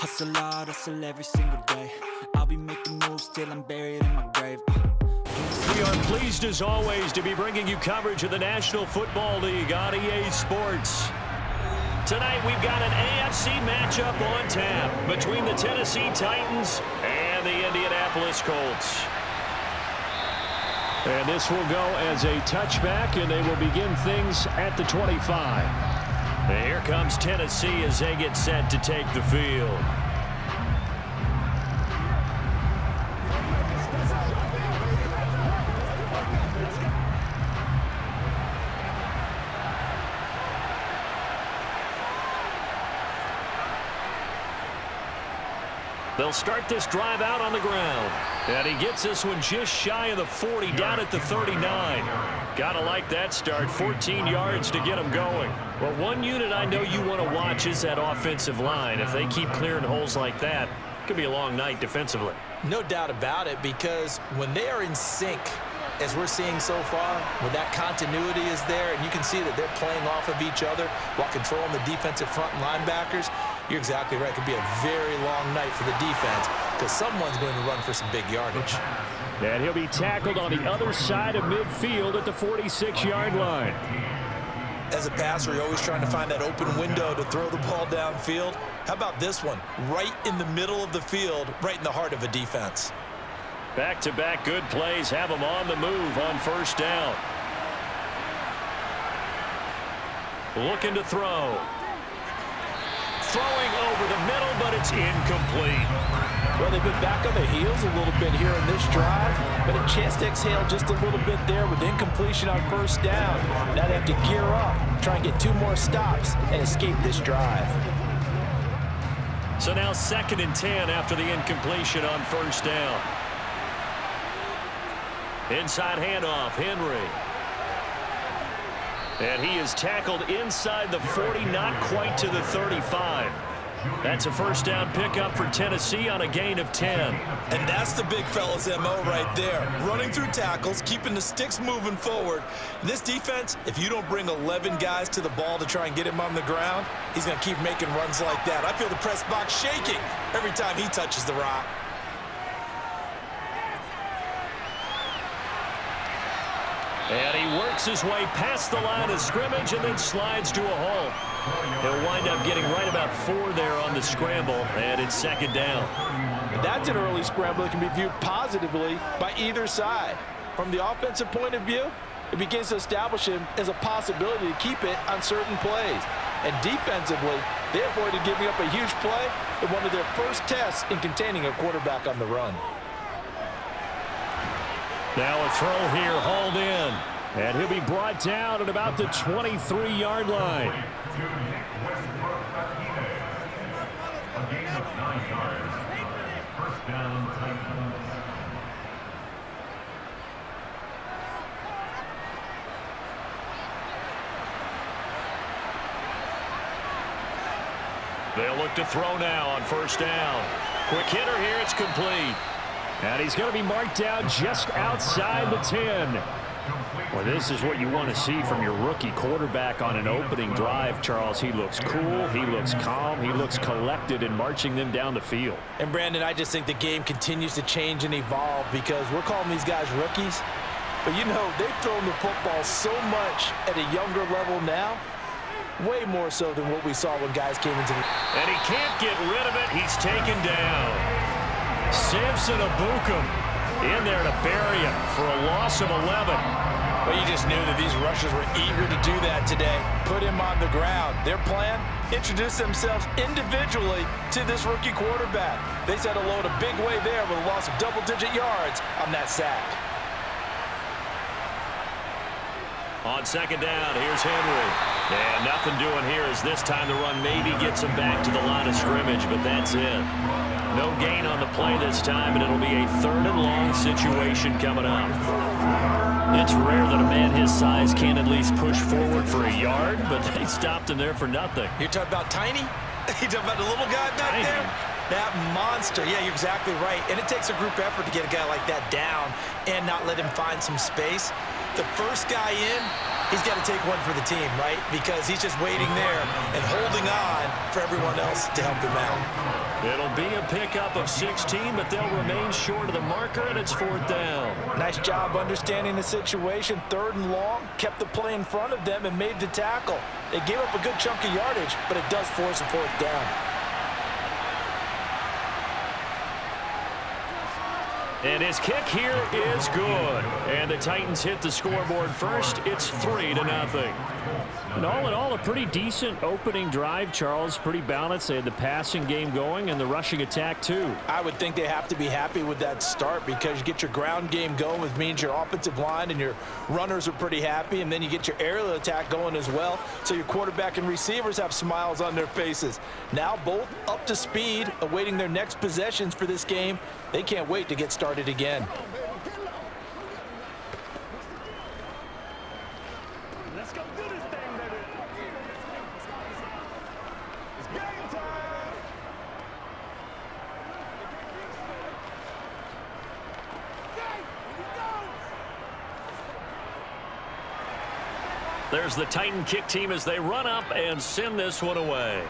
Hustle hard, hustle every single day. I'll be making moves till I'm buried in my grave. We are pleased as always to be bringing you coverage of the National Football League on EA Sports. Tonight we've got an AFC matchup on tap between the Tennessee Titans and the Indianapolis Colts. And this will go as a touchback, and they will begin things at the 25. And here comes Tennessee as they get set to take the field. They'll start this drive out on the ground. And he gets this one just shy of the 40, down at the 39. Gotta like that start, 14 yards to get him going. Well, one unit I know you want to watch is that offensive line. If they keep clearing holes like that, it could be a long night defensively. No doubt about it, because when they are in sync, as we're seeing so far, when that continuity is there, and you can see that they're playing off of each other while controlling the defensive front and linebackers, you're exactly right. It could be a very long night for the defense because someone's going to run for some big yardage. And he'll be tackled on the other side of midfield at the 46-yard line. As a passer, you're always trying to find that open window to throw the ball downfield. How about this one? Right in the middle of the field, right in the heart of a defense. Back-to-back good plays have him on the move on first down. Looking to throw. Throwing over the middle, but it's incomplete. Well, they've been back on their heels a little bit here in this drive, but a chance to exhale just a little bit there with incompletion on first down. Now they have to gear up, try and get 2 more stops, and escape this drive. So now 2nd and 10 after the incompletion on first down. Inside handoff, Henry. And he is tackled inside the 40, not quite to the 35. That's a first down pickup for Tennessee on a gain of 10. And that's the big fella's MO right there. Running through tackles, keeping the sticks moving forward. This defense, if you don't bring 11 guys to the ball to try and get him on the ground, he's going to keep making runs like that. I feel the press box shaking every time he touches the rock. And he works his way past the line of scrimmage and then slides to a halt. He'll wind up getting right about 4 there on the scramble, and it's 2nd down. That's an early scramble that can be viewed positively by either side. From the offensive point of view, it begins to establish him as a possibility to keep it on certain plays. And defensively, they avoided giving up a huge play in one of their first tests in containing a quarterback on the run. Now a throw here, hauled in. And he'll be brought down at about the 23-yard line. They'll look to throw now on first down. Quick hitter here, it's complete. And he's going to be marked down just outside the 10. Well, this is what you want to see from your rookie quarterback on an opening drive, Charles. He looks cool, he looks calm, he looks collected in marching them down the field. And, Brandon, I just think the game continues to change and evolve because we're calling these guys rookies. But, you know, they've thrown the football so much at a younger level now, way more so than what we saw when guys came into the... And he can't get rid of it. He's taken down. Samson Abukum in there to bury him for a loss of 11. Well, you just knew that these rushers were eager to do that today. Put him on the ground. Their plan, introduce themselves individually to this rookie quarterback. They said hello in a big way there with a loss of double-digit yards on that sack. On 2nd down, here's Henry. And nothing doing here as this time the run maybe gets him back to the line of scrimmage, but that's it. No gain on the play this time, and it'll be a 3rd and long situation coming up. It's rare that a man his size can't at least push forward for a yard, but they stopped him there for nothing. You're talking about tiny? You're talking about the little guy back there? That monster. Yeah, you're exactly right. And it takes a group effort to get a guy like that down and not let him find some space. The first guy in, he's got to take one for the team, right? Because he's just waiting there and holding on for everyone else to help him out. It'll be a pickup of 16, but they'll remain short of the marker, and it's 4th down. Nice job understanding the situation. 3rd and long, kept the play in front of them and made the tackle. They gave up a good chunk of yardage, but it does force a 4th down. And his kick here is good. And the Titans hit the scoreboard first. It's 3-0. And all in all, a pretty decent opening drive, Charles. Pretty balanced. They had the passing game going and the rushing attack, too. I would think they have to be happy with that start because you get your ground game going, which means your offensive line and your runners are pretty happy, and then you get your aerial attack going as well, so your quarterback and receivers have smiles on their faces. Now both up to speed, awaiting their next possessions for this game. They can't wait to get started again. Let's go do this thing, baby. It's game time. There's the Titan kick team as they run up and send this one away.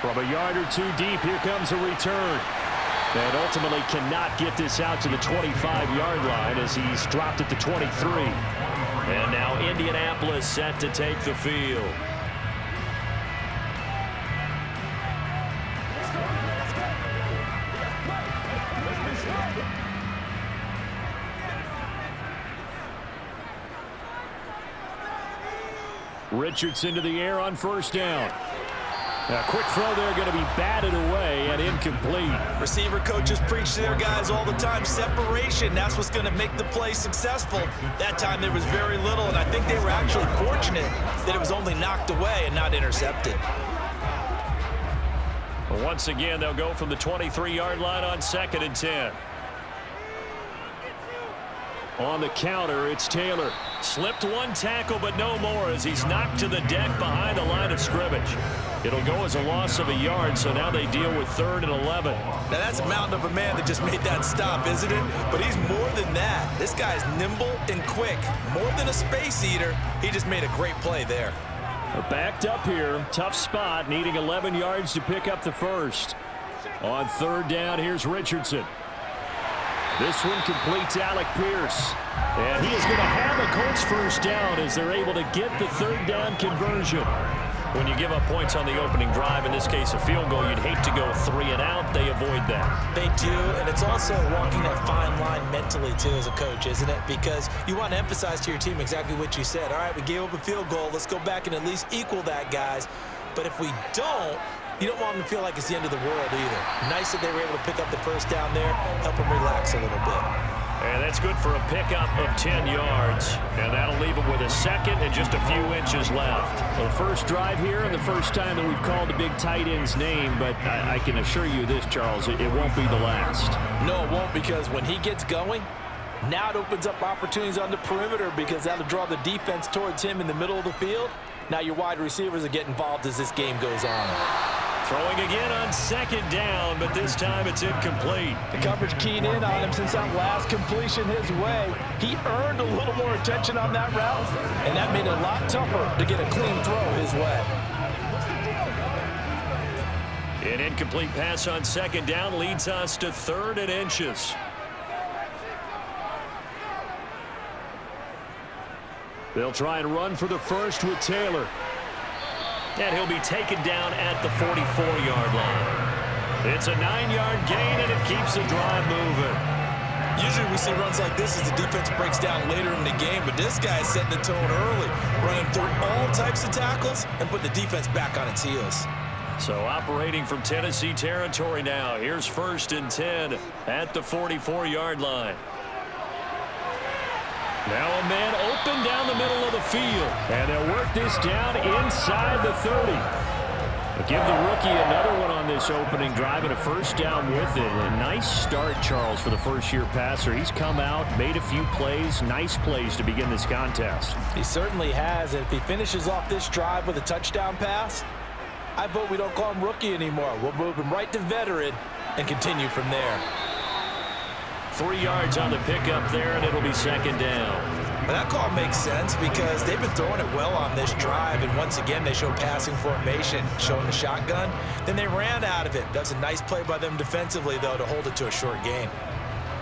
From a yard or two deep, here comes a return. And ultimately cannot get this out to the 25-yard line as he's dropped it to 23. And now Indianapolis set to take the field. Richardson to the air on 1st down. A quick throw there, going to be batted away and incomplete. Receiver coaches preach to their guys all the time. Separation, that's what's going to make the play successful. That time there was very little, and I think they were actually fortunate that it was only knocked away and not intercepted. Well, once again, they'll go from the 23-yard line on 2nd and 10. On the counter, it's Taylor. Slipped one tackle, but no more as he's knocked to the deck behind the line of scrimmage. It'll go as a loss of a yard, so now they deal with 3rd and 11. Now, that's a mountain of a man that just made that stop, isn't it? But he's more than that. This guy's nimble and quick. More than a space eater, he just made a great play there. They're backed up here. Tough spot, needing 11 yards to pick up the first. On 3rd down, here's Richardson. This one completes Alec Pierce. And he is going to have a Colts 1st down as they're able to get the 3rd down conversion. When you give up points on the opening drive, in this case a field goal, you'd hate to go 3 and out. They avoid that. They do, and it's also walking that fine line mentally, too, as a coach, isn't it? Because you want to emphasize to your team exactly what you said. All right, we gave up a field goal. Let's go back and at least equal that, guys. But if we don't, you don't want them to feel like it's the end of the world either. Nice that they were able to pick up the 1st down there, help them relax a little bit. And that's good for a pickup of 10 yards. And that'll leave them with a 2nd and just a few inches left. Well, the first drive here and the first time that we've called the big tight end's name, but I can assure you this, Charles, it won't be the last. No, it won't, because when he gets going, now it opens up opportunities on the perimeter because that'll draw the defense towards him in the middle of the field. Now your wide receivers will get involved as this game goes on. Throwing again on 2nd down, but this time it's incomplete. The coverage keyed in on him since that last completion his way. He earned a little more attention on that route, and that made it a lot tougher to get a clean throw his way. An incomplete pass on 2nd down leads us to 3rd and inches. They'll try and run for the first with Taylor. And he'll be taken down at the 44-yard line. It's a 9-yard gain, and it keeps the drive moving. Usually we see runs like this as the defense breaks down later in the game, but this guy is setting the tone early, running through all types of tackles and put the defense back on its heels. So operating from Tennessee territory now. Here's 1st and 10 at the 44-yard line. Now a man open down the middle of the field. And they'll work this down inside the 30. They'll give the rookie another one on this opening drive and a 1st down with it. A nice start, Charles, for the first-year passer. He's come out, made a few plays, nice plays to begin this contest. He certainly has. If he finishes off this drive with a touchdown pass, I vote we don't call him rookie anymore. We'll move him right to veteran and continue from there. 3 yards on the pickup there, and it'll be second down. And that call makes sense because they've been throwing it well on this drive, and once again they show passing formation, showing the shotgun. Then they ran out of it. That's a nice play by them defensively, though, to hold it to a short gain.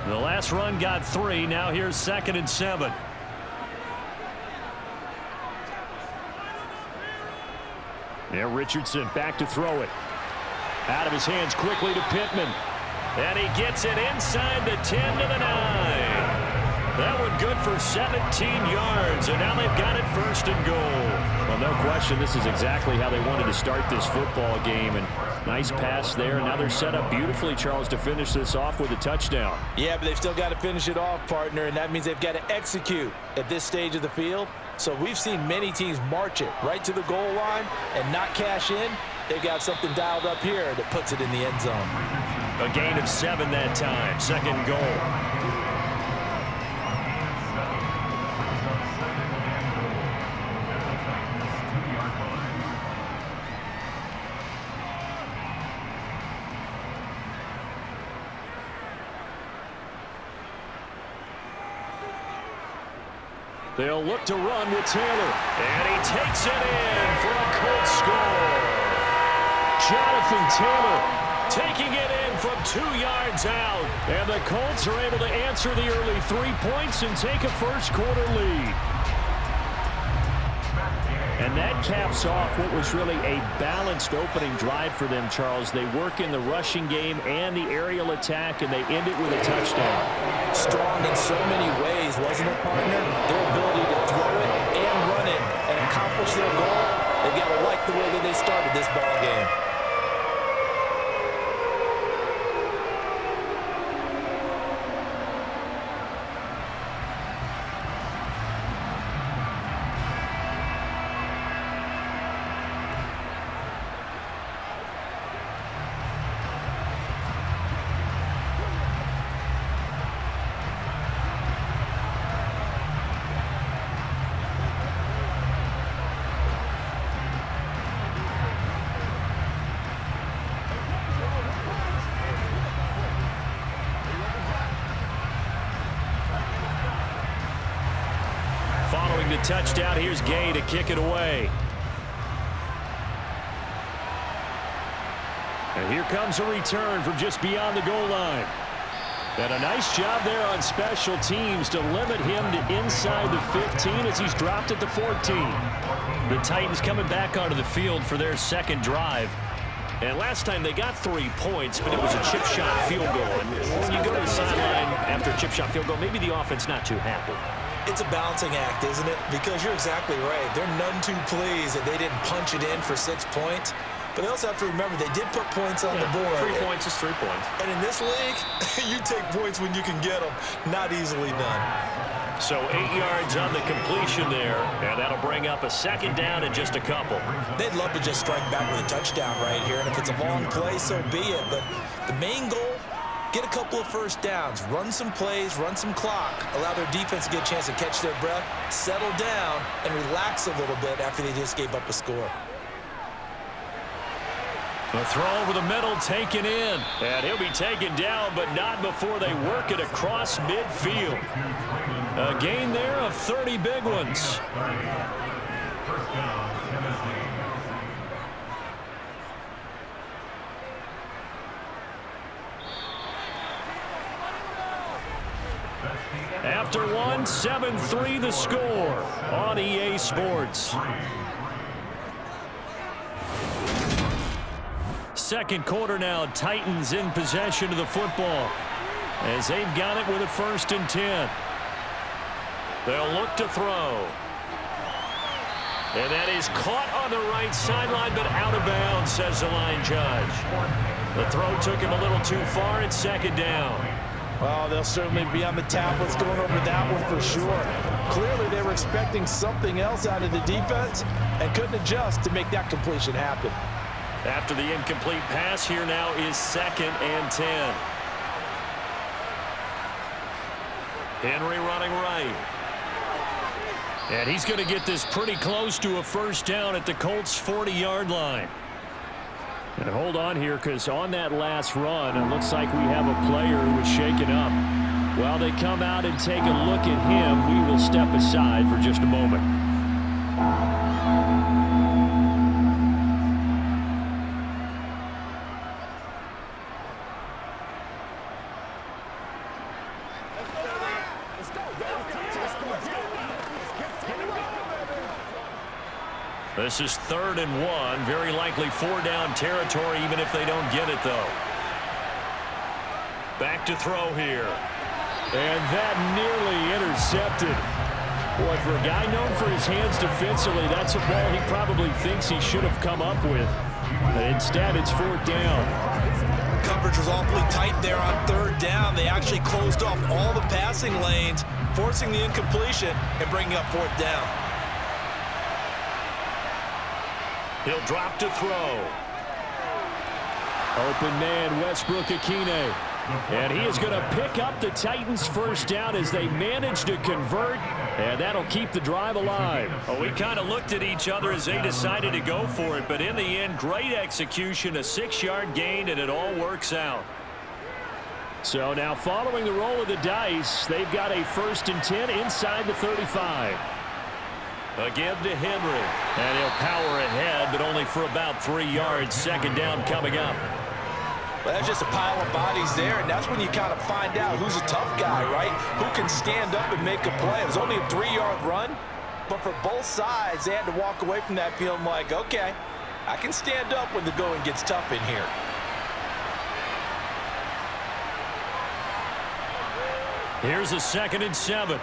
The last run got 3. Now here's 2nd and 7. Yeah, Richardson back to throw it. Out of his hands quickly to Pittman. And he gets it inside the 10 to the 9. That one good for 17 yards, and now they've got it 1st and goal. Well, no question, this is exactly how they wanted to start this football game. And nice pass there. Now they're set up beautifully, Charles, to finish this off with a touchdown. Yeah, but they've still got to finish it off, partner, and that means they've got to execute at this stage of the field. So we've seen many teams march it right to the goal line and not cash in. They've got something dialed up here that puts it in the end zone. A gain of 7 that time. 2nd goal. They'll look to run with Taylor. And he takes it in for a Colts score. Jonathan Taylor taking it in from 2 yards out. And the Colts are able to answer the early 3 points and take a first-quarter lead. And that caps off what was really a balanced opening drive for them, Charles. They work in the rushing game and the aerial attack, and they end it with a touchdown. Strong in so many ways, wasn't it, partner? Their ability to throw it and run it and accomplish their goal. They've got to like the way that they started this ball game. Following the touchdown, here's Gay to kick it away. And here comes a return from just beyond the goal line. And a nice job there on special teams to limit him to inside the 15 as he's dropped at the 14. The Titans coming back onto the field for their 2nd drive. And last time they got 3 points, but it was a chip shot field goal. And when you go to the sideline after a chip shot field goal, maybe the offense not too happy. It's a balancing act, isn't it? Because you're exactly right. They're none too pleased that they didn't punch it in for 6 points. But they also have to remember they did put points on the board. 3 points is 3 points. And in this league, you take points when you can get them. Not easily done. So 8 yards on the completion there, and that'll bring up a 2nd down in just a couple. They'd love to just strike back with a touchdown right here, and if it's a long play, so be it. But the main goal, get a couple of first downs, run some plays, run some clock, allow their defense to get a chance to catch their breath, settle down, and relax a little bit after they just gave up a score. A throw over the middle taken in. And he'll be taken down, but not before they work it across midfield. A gain there of 30 big ones. After one, 7-3 the score on EA Sports. Second quarter now, Titans in possession of the football as they've got it with a 1st and 10. They'll look to throw. And that is caught on the right sideline, but out of bounds, says the line judge. The throw took him a little too far. It's 2nd down. Well, they'll certainly be on the tablets going over that one for sure. Clearly, they were expecting something else out of the defense and couldn't adjust to make that completion happen. After the incomplete pass, here now is 2nd and 10. Henry running right. And he's going to get this pretty close to a 1st down at the Colts' 40-yard line. And hold on here, because on that last run, it looks like we have a player who was shaken up. While they come out and take a look at him, we will step aside for just a moment. This is 3rd and 1. Very likely 4-down territory, even if they don't get it, though. Back to throw here. And that nearly intercepted. Boy, for a guy known for his hands defensively, that's a ball he probably thinks he should have come up with. But instead, it's 4th down. Coverage was awfully tight there on 3rd down. They actually closed off all the passing lanes, forcing the incompletion and bringing up 4th down. He'll drop to throw. Open man, Westbrook-Ikhine. And he is going to pick up the Titans' 1st down as they manage to convert, and that'll keep the drive alive. Well, we kind of looked at each other as they decided to go for it, but in the end, great execution, a 6-yard gain, and it all works out. So now following the roll of the dice, they've got a 1st and 10 inside the 35. A give to Henry, and he'll power ahead, but only for about 3 yards. 2nd down coming up. Well, that's just a pile of bodies there, and that's when you kind of find out who's a tough guy, right? Who can stand up and make a play. It was only a 3-yard run, but for both sides, they had to walk away from that feeling like, okay, I can stand up when the going gets tough in here. Here's a 2nd and 7.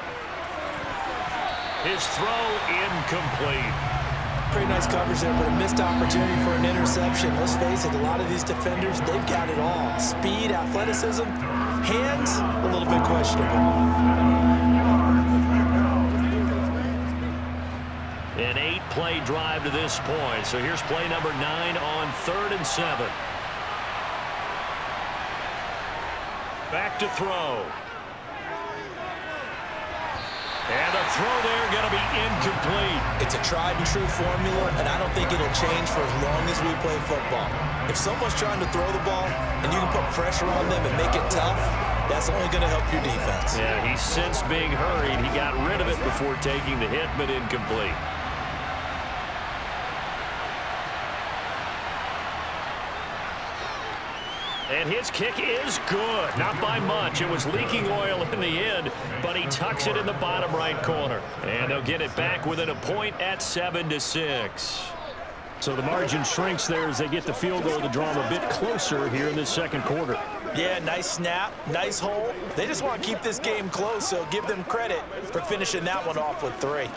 His throw incomplete. Pretty nice coverage there, but a missed opportunity for an interception. Let's face it, a lot of these defenders, they've got it all. Speed, athleticism, hands, a little bit questionable. An 8-play drive to this point. So here's play number 9 on 3rd and 7. Back to throw. And the throw there going to be incomplete. It's a tried and true formula, and I don't think it'll change for as long as we play football. If someone's trying to throw the ball and you can put pressure on them and make it tough, that's only going to help your defense. Yeah, he's since being hurried. He got rid of it before taking the hit, but incomplete. And his kick is good. Not by much. It was leaking oil in the end, but he tucks it in the bottom right corner. And they'll get it back within a point at 7-6. So the margin shrinks there as they get the field goal to draw them a bit closer here in this 2nd quarter. Yeah, nice snap, nice hole. They just want to keep this game close, so give them credit for finishing that one off with 3.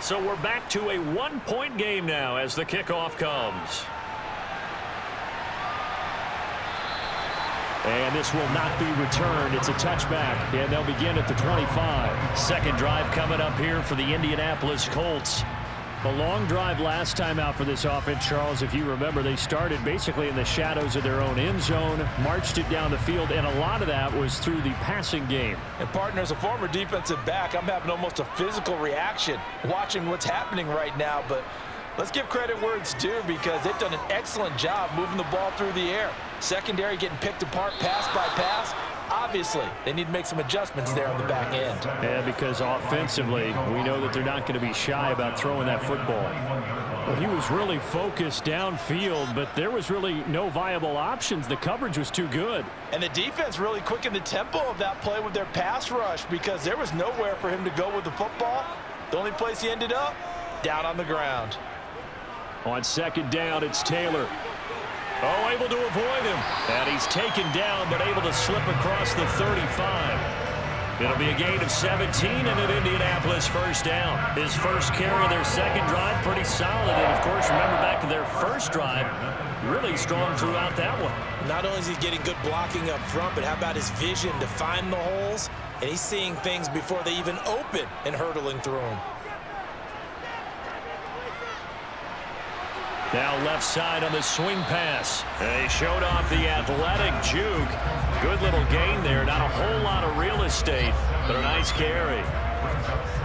So we're back to a 1-point game now as the kickoff comes. And this will not be returned. It's a touchback, and they'll begin at the 25. 2nd drive coming up here for the Indianapolis Colts. A long drive last time out for this offense, Charles. If you remember, they started basically in the shadows of their own end zone, marched it down the field, and a lot of that was through the passing game. And, partner, as a former defensive back, I'm having almost a physical reaction watching what's happening right now. But let's give credit where it's due, because they've done an excellent job moving the ball through the air. Secondary getting picked apart pass by pass. Obviously, they need to make some adjustments there on the back end. Yeah, because offensively, we know that they're not going to be shy about throwing that football. Well, he was really focused downfield, but there was really no viable options. The coverage was too good. And the defense really quickened the tempo of that play with their pass rush, because there was nowhere for him to go with the football. The only place he ended up, down on the ground. On 2nd down, it's Taylor. Oh, able to avoid him. And he's taken down, but able to slip across the 35. It'll be a gain of 17 and an Indianapolis first down. His first carry of their second drive, pretty solid. And, of course, remember back to their first drive, really strong throughout that one. Not only is he getting good blocking up front, but how about his vision to find the holes? And he's seeing things before they even open and hurdling through them. Now left side on the swing pass. They showed off the athletic juke. Good little gain there. Not a whole lot of real estate, but a nice carry.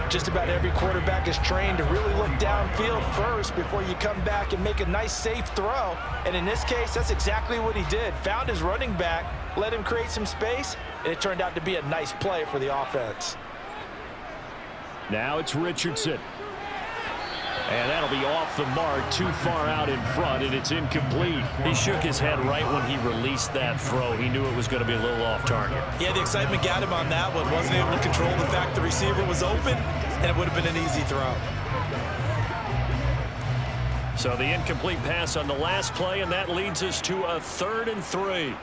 Just about every quarterback is trained to really look downfield first before you come back and make a nice, safe throw. And in this case, that's exactly what he did. Found his running back, let him create some space, and it turned out to be a nice play for the offense. Now it's Richardson. And that'll be off the mark, too far out in front, and it's incomplete. He shook his head right when he released that throw. He knew it was going to be a little off target. Yeah, the excitement got him on that one. Wasn't able to control the fact the receiver was open, and it would have been an easy throw. So the incomplete pass on the last play, and that leads us to a 3rd and 3.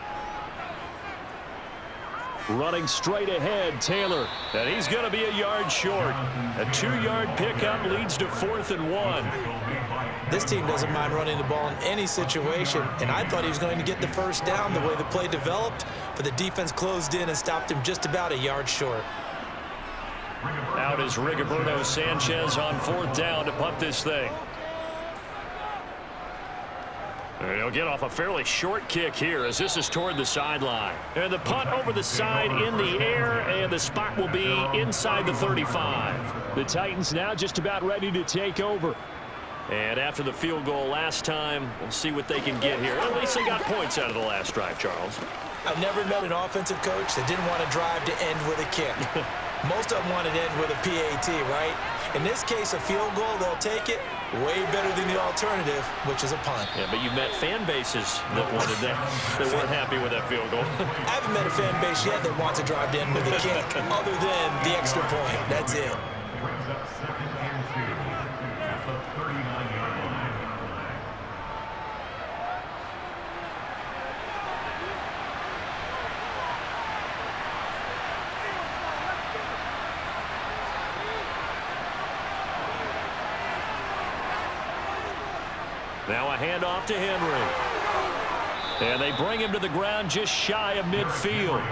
Running straight ahead, Taylor. And he's going to be a yard short. A 2-yard pickup leads to 4th and 1. This team doesn't mind running the ball in any situation, and I thought he was going to get the first down the way the play developed, but the defense closed in and stopped him just about a yard short. Out is Rigoberto Sanchez on 4th down to punt this thing. And he'll get off a fairly short kick here as this is toward the sideline. And the punt over the side in the air, and the spot will be inside the 35. The Titans now just about ready to take over. And after the field goal last time, we'll see what they can get here. At least they got points out of the last drive, Charles. I've never met an offensive coach that didn't want to drive to end with a kick. Most of them want to end with a PAT, right? In this case, a field goal, they'll take it. Way better than the alternative, which is a punt. Yeah, but you've met fan bases that wanted that. They weren't happy with that field goal. I haven't met a fan base yet that wants to drive to end with a kick, other than the extra point. That's it. Now a handoff to Henry. And they bring him to the ground just shy of midfield.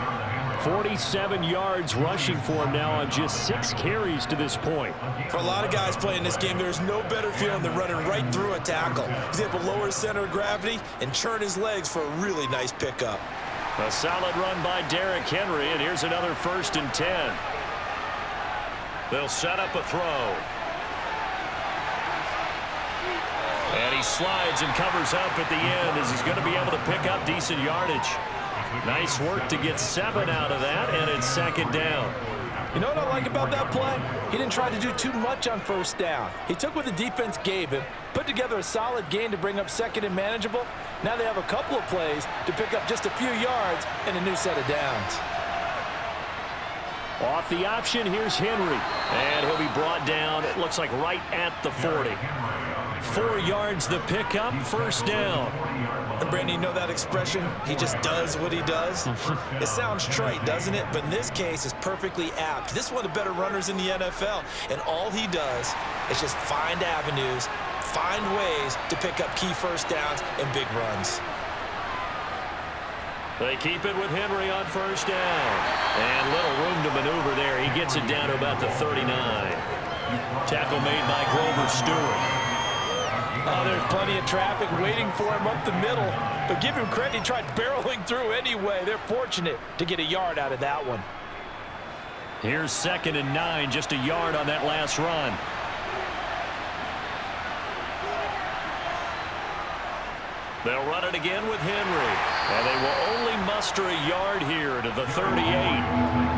47 yards rushing for him now on just 6 carries to this point. For a lot of guys playing this game, there's no better feeling than running right through a tackle. He's able to lower his center of gravity and churn his legs for a really nice pickup. A solid run by Derrick Henry, and here's another 1st and 10. They'll set up a throw. And he slides and covers up at the end as he's going to be able to pick up decent yardage. Nice work to get 7 out of that, and it's 2nd down. You know what I like about that play? He didn't try to do too much on 1st down. He took what the defense gave him, put together a solid gain to bring up 2nd and manageable. Now they have a couple of plays to pick up just a few yards and a new set of downs. Off the option, here's Henry. And he'll be brought down, it looks like right at the 40. 4 yards the pickup, 1st down. And Brandon, you know that expression? He just does what he does. It sounds trite, doesn't it? But in this case, it's perfectly apt. This is one of the better runners in the NFL. And all he does is just find avenues, find ways to pick up key 1st downs and big runs. They keep it with Henry on 1st down. And little room to maneuver there. He gets it down to about the 39. Tackle made by Grover Stewart. Oh, there's plenty of traffic waiting for him up the middle. But give him credit, he tried barreling through anyway. They're fortunate to get a yard out of that one. Here's 2nd and 9, just a yard on that last run. They'll run it again with Henry. And they will only muster a yard here to the 38.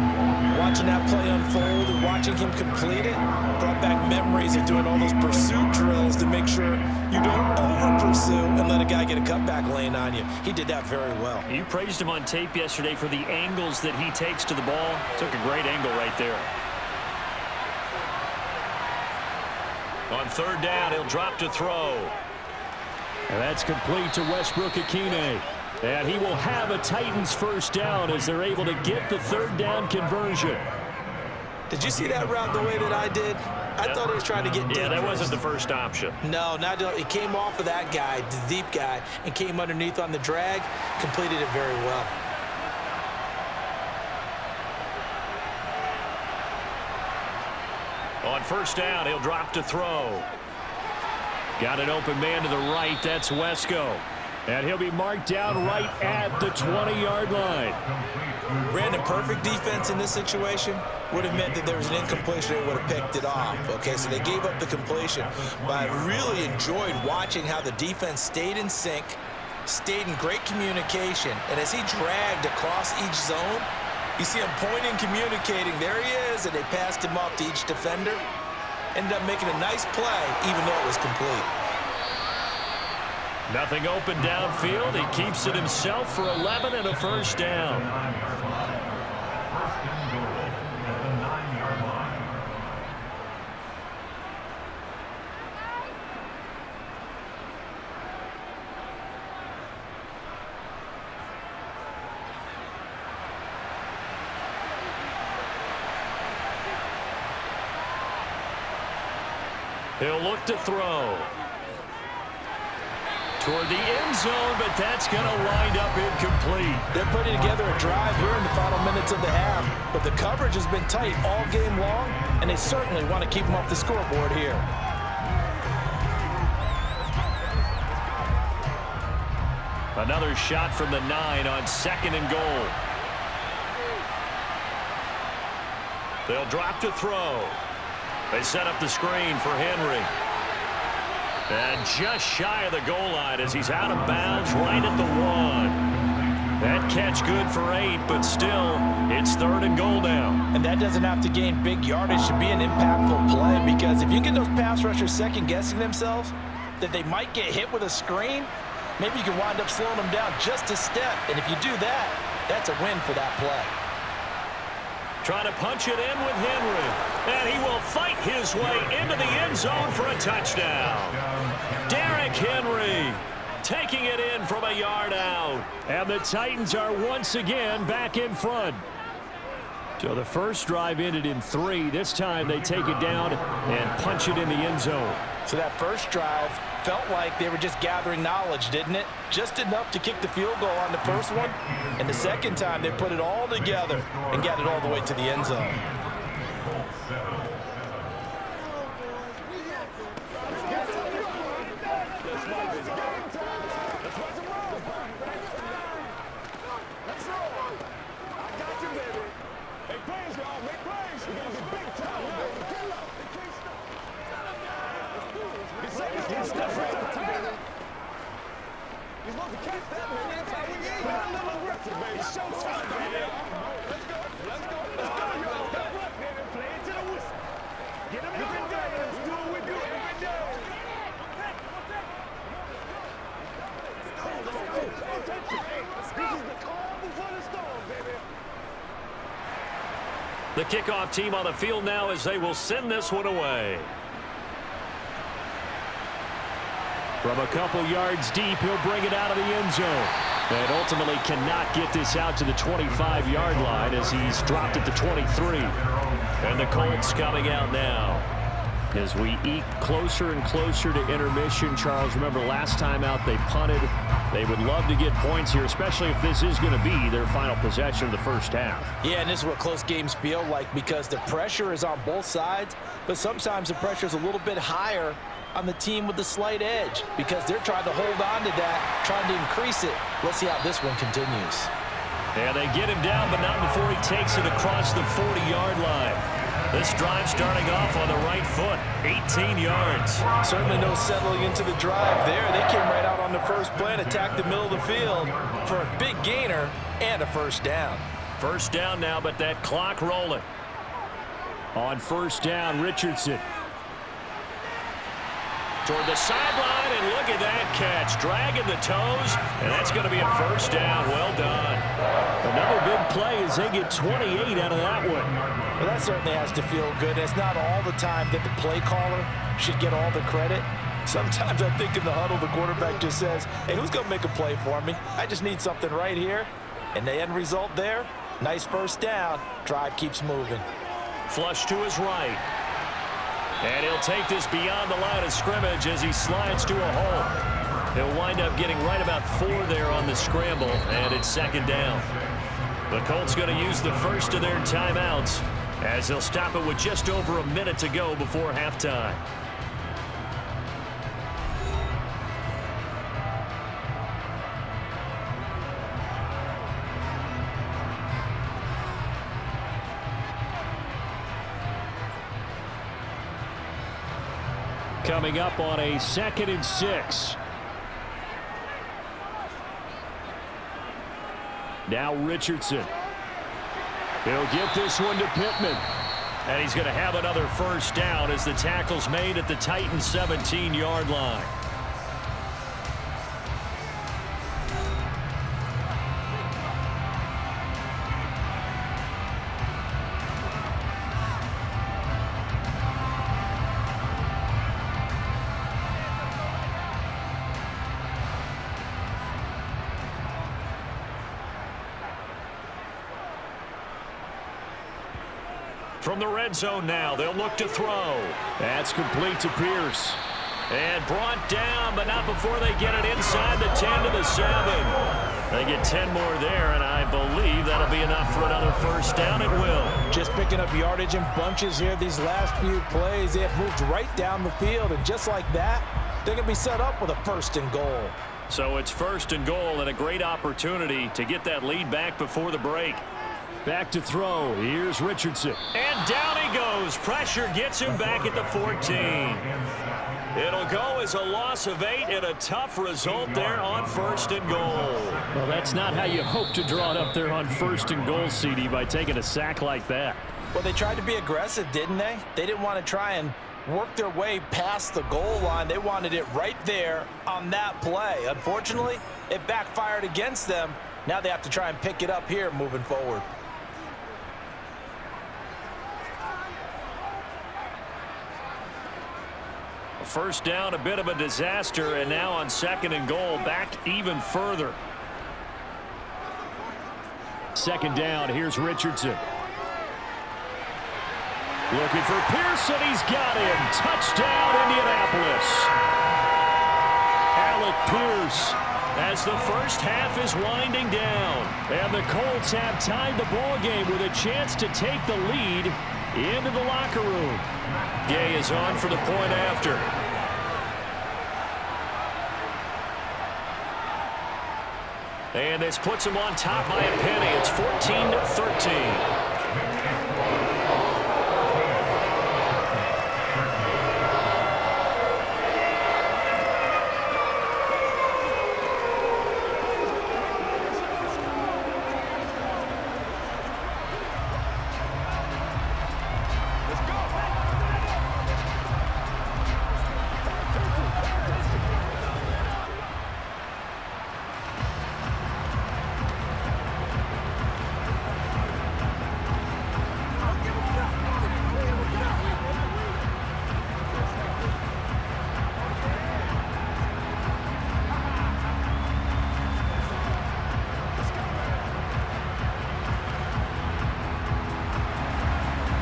Watching that play unfold and watching him complete it brought back memories of doing all those pursuit drills to make sure you don't over-pursue and let a guy get a cutback lane on you. He did that very well. You praised him on tape yesterday for the angles that he takes to the ball. Took a great angle right there. On 3rd down, he'll drop to throw. And that's complete to Westbrook-Ikhine. And he will have a Titans 1st down as they're able to get the 3rd down conversion. Did you see that route the way that I did? I thought he was trying to get deep. Yeah, that first. wasn't the first option. No, it came off of that guy, the deep guy, and came underneath on the drag, completed it very well. On first down, he'll drop to throw. Got an open man to the right. That's Wesco. And he'll be marked down right at the 20-yard line. Brandon, perfect defense in this situation would have meant that there was an incompletion. They would have picked it off. Okay, so they gave up the completion. But I really enjoyed watching how the defense stayed in sync, stayed in great communication. And as he dragged across each zone, you see him pointing, communicating. There he is, and they passed him off to each defender. Ended up making a nice play, even though it was complete. Nothing open downfield. He keeps it himself for 11 and a first down. He'll look to throw. Toward the end zone, but that's going to wind up incomplete. They're putting together a drive here in the final minutes of the half, but the coverage has been tight all game long, and they certainly want to keep them off the scoreboard here. Another shot from the 9 on 2nd and goal. They'll drop to throw. They set up the screen for Henry. And just shy of the goal line as he's out of bounds right at the 1. That catch good for 8, but still, it's 3rd and goal now. And that doesn't have to gain big yardage to be an impactful play, because if you get those pass rushers second-guessing themselves, that they might get hit with a screen, maybe you can wind up slowing them down just a step. And if you do that, that's a win for that play. Trying to punch it in with Henry. And he will fight his way into the end zone for a touchdown. Derrick Henry taking it in from a yard out. And the Titans are once again back in front. So the first drive ended in 3. This time they take it down and punch it in the end zone. So that first drive felt like they were just gathering knowledge, didn't it? Just enough to kick the field goal on the first one. And the second time they put it all together and got it all the way to the end zone. The kickoff team on the field now as they will send this one away. From a couple yards deep, he'll bring it out of the end zone. And ultimately cannot get this out to the 25-yard line as he's dropped at the 23. And the Colts coming out now. As we eke closer and closer to intermission, Charles, remember last time out they punted. They would love to get points here, especially if this is going to be their final possession of the first half. Yeah, and this is what close games feel like, because the pressure is on both sides, but sometimes the pressure is a little bit higher on the team with the slight edge because they're trying to hold on to that, trying to increase it. Let's see how this one continues. And they get him down, but not before he takes it across the 40-yard line. This drive starting off on the right foot, 18 yards. Certainly no settling into the drive there. They came right out on the first play and attacked the middle of the field for a big gainer and a first down. First down now, but that clock rolling. On first down, Richardson. Toward the sideline, and look at that catch. Dragging the toes, and that's going to be a first down. Well done. Another big play as they get 28 out of that one. Well, that certainly has to feel good. It's not all the time that the play caller should get all the credit. Sometimes I think in the huddle, the quarterback just says, hey, who's going to make a play for me? I just need something right here. And the end result there, nice first down. Drive keeps moving. flush to his right. And he'll take this beyond the line of scrimmage as he slides to a hole. He'll wind up getting right about 4 there on the scramble, and it's second down. The Colts going to use the first of their timeouts as they'll stop it with just over a minute to go before halftime. Coming up on a 2nd and 6. Now Richardson. He'll get this one to Pittman. And he's going to have another first down as the tackle's made at the Titans' 17-yard line. From the red zone now, they'll look to throw. That's complete to Pierce. And brought down, but not before they get it inside the 10 to the 7. They get 10 more there, and I believe that'll be enough for another first down. It will. Just picking up yardage in bunches here these last few plays. They have moved right down the field, and just like that, they're going to be set up with a 1st and goal. So it's 1st and goal and a great opportunity to get that lead back before the break. Back to throw. Here's Richardson. And down he goes. Pressure gets him back at the 14. It'll go as a loss of 8 and a tough result there on 1st and goal. Well, that's not how you hope to draw it up there on 1st and goal, CD, by taking a sack like that. Well, they tried to be aggressive, didn't they? They didn't want to try and work their way past the goal line. They wanted it right there on that play. Unfortunately, it backfired against them. Now they have to try and pick it up here moving forward. First down, a bit of a disaster, and now on 2nd and goal, back even further. 2nd down, here's Richardson. Looking for Pearson, he's got him. Touchdown, Indianapolis. Alec Pierce, as the first half is winding down. And the Colts have tied the ball game with a chance to take the lead into the locker room. Gay is on for the point after. And this puts him on top by a penny. It's 14-13.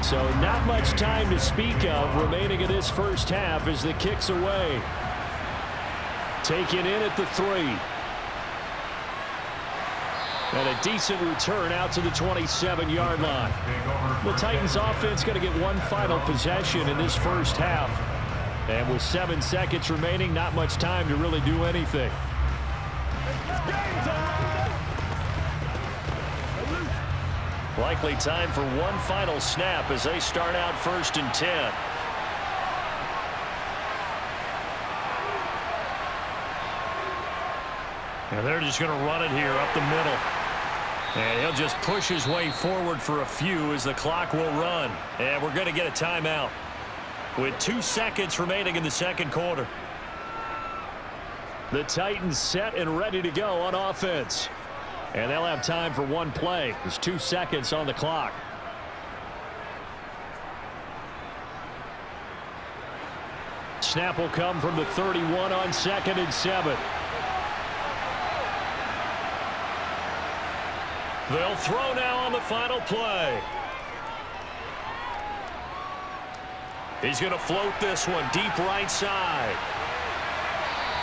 So not much time to speak of remaining in this first half as the kick's away. Taken in at the 3. And a decent return out to the 27-yard line. The Titans offense going to get one final possession in this first half. And with 7 seconds remaining, not much time to really do anything. Likely time for one final snap as they start out 1st and 10. And they're just going to run it here up the middle. And he'll just push his way forward for a few as the clock will run. And we're going to get a timeout with 2 seconds remaining in the 2nd quarter. The Titans set and ready to go on offense. And they'll have time for one play. There's 2 seconds on the clock. Snap will come from the 31 on 2nd and 7. They'll throw now on the final play. He's going to float this one deep right side.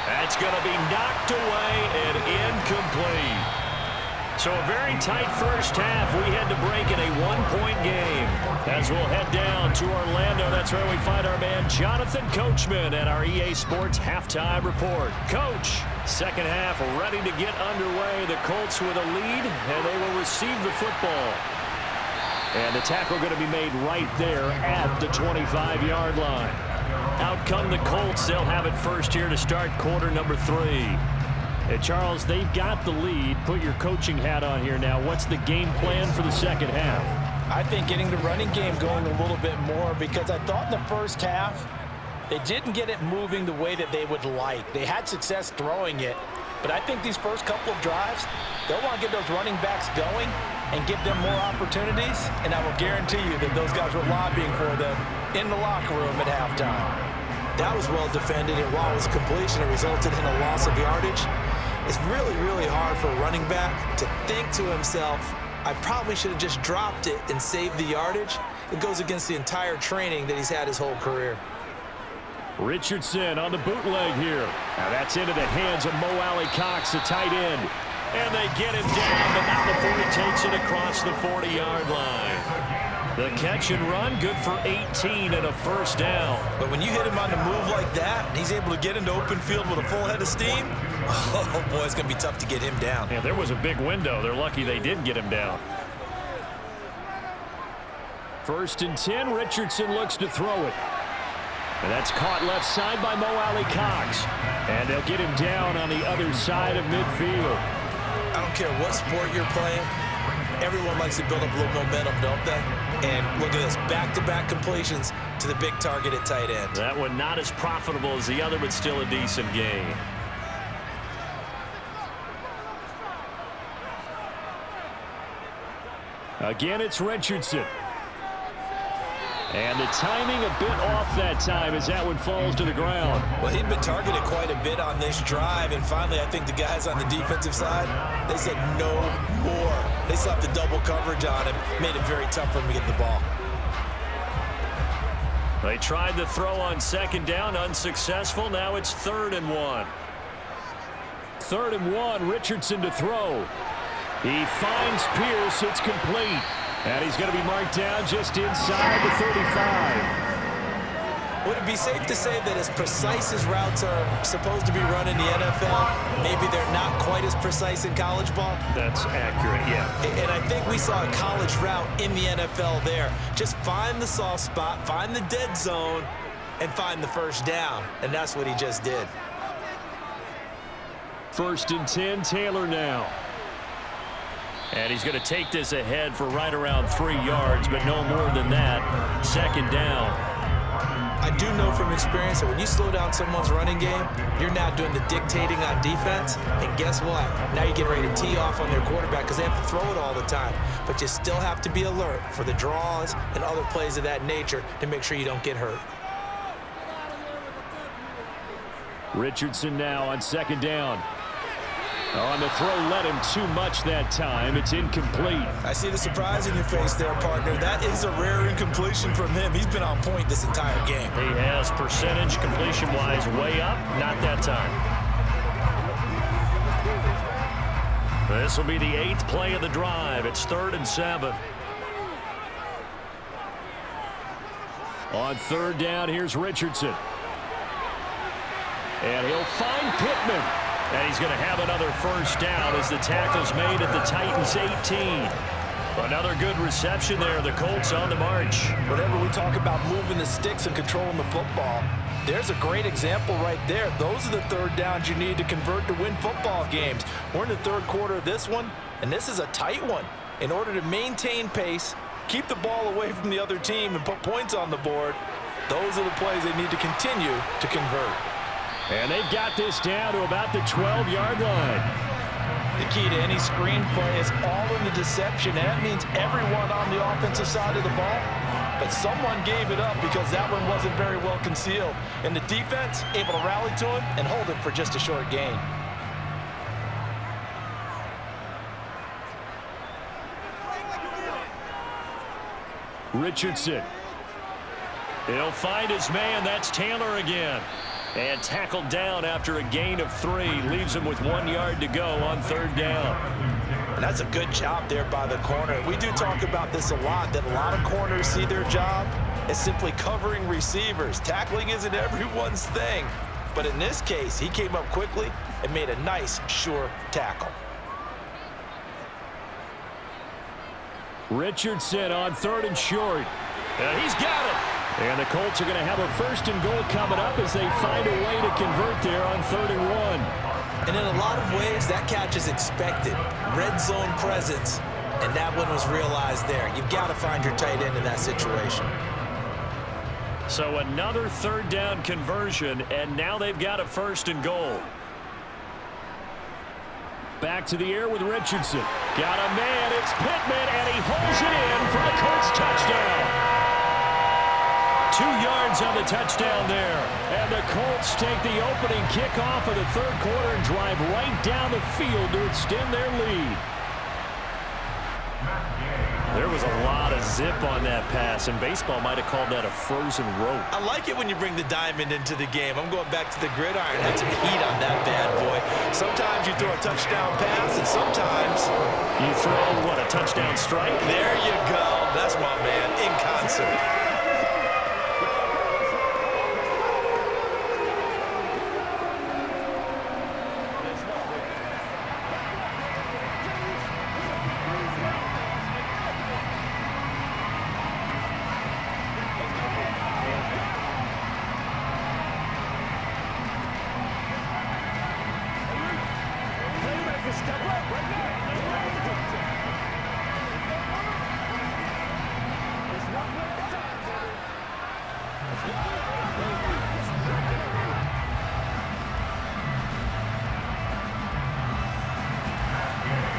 That's going to be knocked away and incomplete. So a very tight first half. We had to break in a one-point game. As we'll head down to Orlando, that's where we find our man Jonathan Coachman at our EA Sports Halftime Report. Coach, second half ready to get underway. The Colts with a lead, and they will receive the football. And the tackle going to be made right there at the 25-yard line. Out come the Colts. They'll have it first here to start quarter number 3. Hey, Charles, they've got the lead. Put your coaching hat on here now. What's the game plan for the second half? I think getting the running game going a little bit more, because I thought in the first half they didn't get it moving the way that they would like. They had success throwing it, but I think these first couple of drives, they'll want to get those running backs going and give them more opportunities, and I will guarantee you that those guys were lobbying for them in the locker room at halftime. That was well defended, and while it was a completion, it resulted in a loss of yardage. It's really, really hard for a running back to think to himself, I probably should have just dropped it and saved the yardage. It goes against the entire training that he's had his whole career. Richardson on the bootleg here. Now that's into the hands of Mo Alley-Cox, the tight end. And they get him down, but not before he takes it across the 40-yard line. The catch and run, good for 18 and a first down. But when you hit him on the move like that, and he's able to get into open field with a full head of steam, oh boy, it's going to be tough to get him down. Yeah, there was a big window. They're lucky they did get him down. First and 10, Richardson looks to throw it. And that's caught left side by Mo Alley-Cox. And they'll get him down on the other side of midfield. I don't care what sport you're playing. Everyone likes to build up a little momentum, don't they? And look at this, back-to-back completions to the big target at tight end. That one not as profitable as the other, but still a decent gain. Again, it's Richardson. And the timing a bit off that time as that one falls to the ground. Well, he'd been targeted quite a bit on this drive, and finally I think the guys on the defensive side, they said no more. They slapped the double coverage on him, made it very tough for him to get the ball. They tried the throw on second down, unsuccessful. Now it's 3rd and 1. 3rd and 1, Richardson to throw. He finds Pierce, it's complete. And he's going to be marked down just inside the 35. Would it be safe to say that as precise as routes are supposed to be run in the NFL, maybe they're not quite as precise in college ball? That's accurate, yeah. And I think we saw a college route in the NFL there. Just find the soft spot, find the dead zone, and find the first down. And that's what he just did. 1st and 10, Taylor now. And he's going to take this ahead for right around 3 yards, but no more than that. 2nd down. I do know from experience that when you slow down someone's running game, you're now doing the dictating on defense. And guess what? Now you're getting ready to tee off on their quarterback because they have to throw it all the time. But you still have to be alert for the draws and other plays of that nature to make sure you don't get hurt. Richardson now on 2nd down. On the throw, led him too much that time. It's incomplete. I see the surprise in your face there, partner. That is a rare incompletion from him. He's been on point this entire game. He has percentage completion-wise way up. Not that time. This will be the 8th play of the drive. It's 3rd and 7. On 3rd down, here's Richardson. And he'll find Pittman. And he's going to have another first down as the tackle's made at the Titans' 18. Another good reception there. The Colts on the march. Whenever we talk about moving the sticks and controlling the football, there's a great example right there. Those are the 3rd downs you need to convert to win football games. We're in the 3rd quarter of this one, and this is a tight one. In order to maintain pace, keep the ball away from the other team, and put points on the board, those are the plays they need to continue to convert. And they've got this down to about the 12-yard line. The key to any screenplay is all in the deception, and that means everyone on the offensive side of the ball. But someone gave it up because that one wasn't very well concealed. And the defense able to rally to him and hold it for just a short gain. Richardson. He'll find his man. That's Taylor again. And tackled down after a gain of 3. Leaves him with 1 yard to go on 3rd down. And that's a good job there by the corner. We do talk about this a lot, that a lot of corners see their job as simply covering receivers. Tackling isn't everyone's thing. But in this case, he came up quickly and made a nice, sure tackle. Richardson on 3rd and short. And he's got it. And the Colts are going to have a 1st and goal coming up as they find a way to convert there on 3rd and 1. And in a lot of ways, that catch is expected. Red zone presence, and that one was realized there. You've got to find your tight end in that situation. So another 3rd down conversion, and now they've got a 1st and goal. Back to the air with Richardson. Got a man, it's Pittman, and he holds it in for the Colts touchdown. 2 yards on the touchdown there. And the Colts take the opening kickoff of the 3rd quarter and drive right down the field to extend their lead. There was a lot of zip on that pass, and baseball might have called that a frozen rope. I like it when you bring the diamond into the game. I'm going back to the gridiron. Had some heat on that bad boy. Sometimes you throw a touchdown pass, and sometimes you throw, what, a touchdown strike? There you go. That's my man in concert.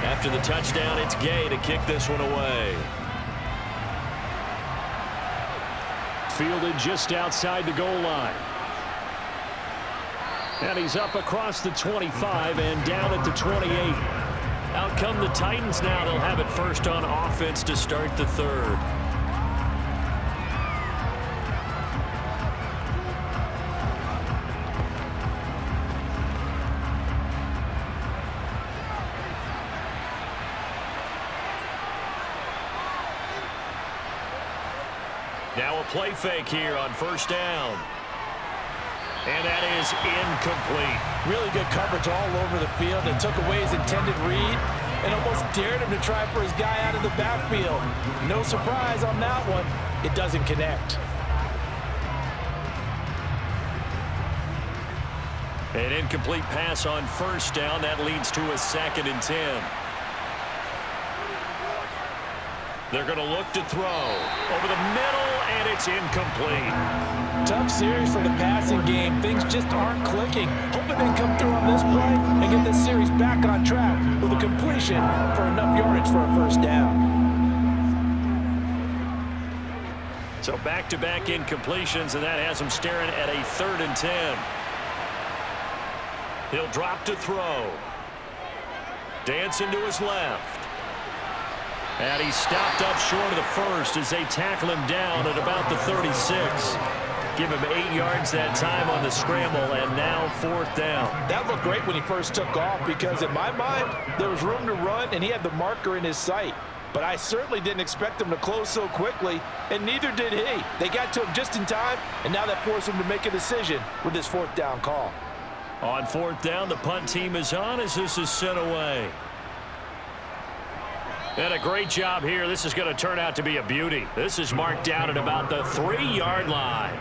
After the touchdown, it's Gay to kick this one away. Fielded just outside the goal line. And he's up across the 25 and down at the 28. Out come the Titans now. They'll have it first on offense to start the 3rd. Now a play fake here on 1st down. And that is incomplete. Really good coverage all over the field. It took away his intended read and almost dared him to try for his guy out of the backfield. No surprise on that one. It doesn't connect. An incomplete pass on 1st down. That leads to a 2nd and 10. They're going to look to throw over the middle, and it's incomplete. Tough series for the passing game. Things just aren't clicking. Hoping they come through on this play and get this series back on track with a completion for enough yardage for a 1st down. So back-to-back incompletions, and that has him staring at a 3rd and 10. He'll drop to throw. Dancing to his left. And he's stopped up short of the 1st as they tackle him down at about the 36. Give him 8 yards that time on the scramble, and now 4th down. That looked great when he first took off because in my mind, there was room to run, and he had the marker in his sight. But I certainly didn't expect him to close so quickly, and neither did he. They got to him just in time, and now that forced him to make a decision with his 4th down call. On 4th down, the punt team is on as this is sent away. And a great job here. This is going to turn out to be a beauty. This is marked out at about the 3-yard line.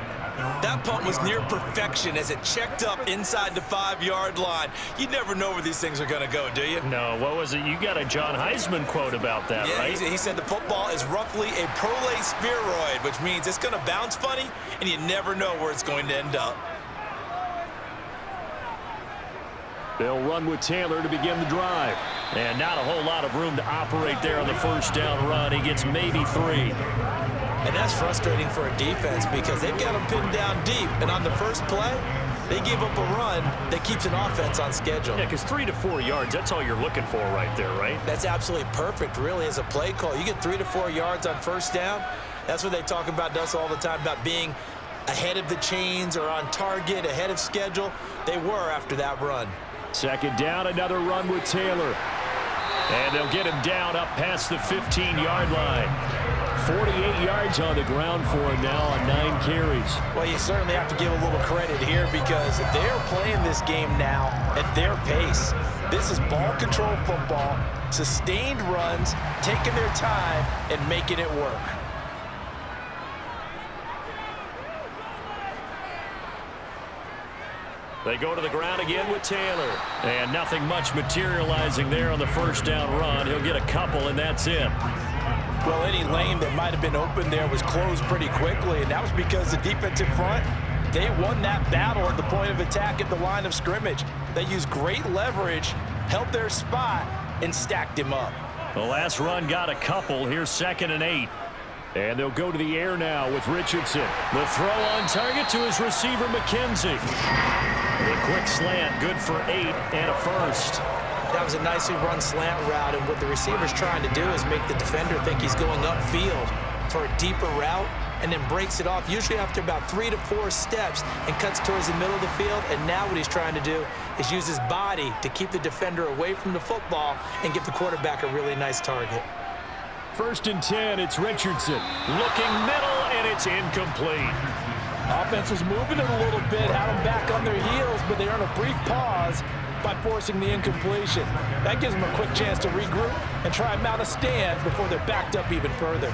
That punt was near perfection as it checked up inside the 5-yard line. You never know where these things are going to go, do you? No, what was it? You got a John Heisman quote about that, right? He said the football is roughly a prolate spheroid, which means it's going to bounce funny, and you never know where it's going to end up. They'll run with Taylor to begin the drive. And not a whole lot of room to operate there on the 1st down run. He gets maybe 3. And that's frustrating for a defense because they've got them pinned down deep. And on the first play, they give up a run that keeps an offense on schedule. Yeah, because 3 to 4 yards, that's all you're looking for right there, right? That's absolutely perfect, really, as a play call. You get 3 to 4 yards on 1st down. That's what they talk about us all the time, about being ahead of the chains or on target, ahead of schedule. They were after that run. Second down, another run with Taylor. And they'll get him down up past the 15-yard line. 48 yards on the ground for him now on 9 carries. Well, you certainly have to give a little credit here because they're playing this game now at their pace. This is ball control football, sustained runs, taking their time and making it work. They go to the ground again with Taylor. And nothing much materializing there on the first down run. He'll get a couple, and that's it. Well, any lane that might have been open there was closed pretty quickly, and that was because the defensive front, they won that battle at the point of attack at the line of scrimmage. They used great leverage, held their spot, and stacked him up. The last run got a couple. Here's 2nd and 8. And they'll go to the air now with Richardson. The throw on target to his receiver, McKenzie. The quick slant, good for 8 and a first. That was a nicely run slant route, and what the receiver's trying to do is make the defender think he's going upfield for a deeper route and then breaks it off, usually after about 3 to 4 steps, and cuts towards the middle of the field. And now what he's trying to do is use his body to keep the defender away from the football and give the quarterback a really nice target. 1st and 10, it's Richardson. Looking middle, and it's incomplete. Offense was moving it a little bit, had them back on their heels, but they earned a brief pause by forcing the incompletion. That gives them a quick chance to regroup and try and mount a stand before they're backed up even further.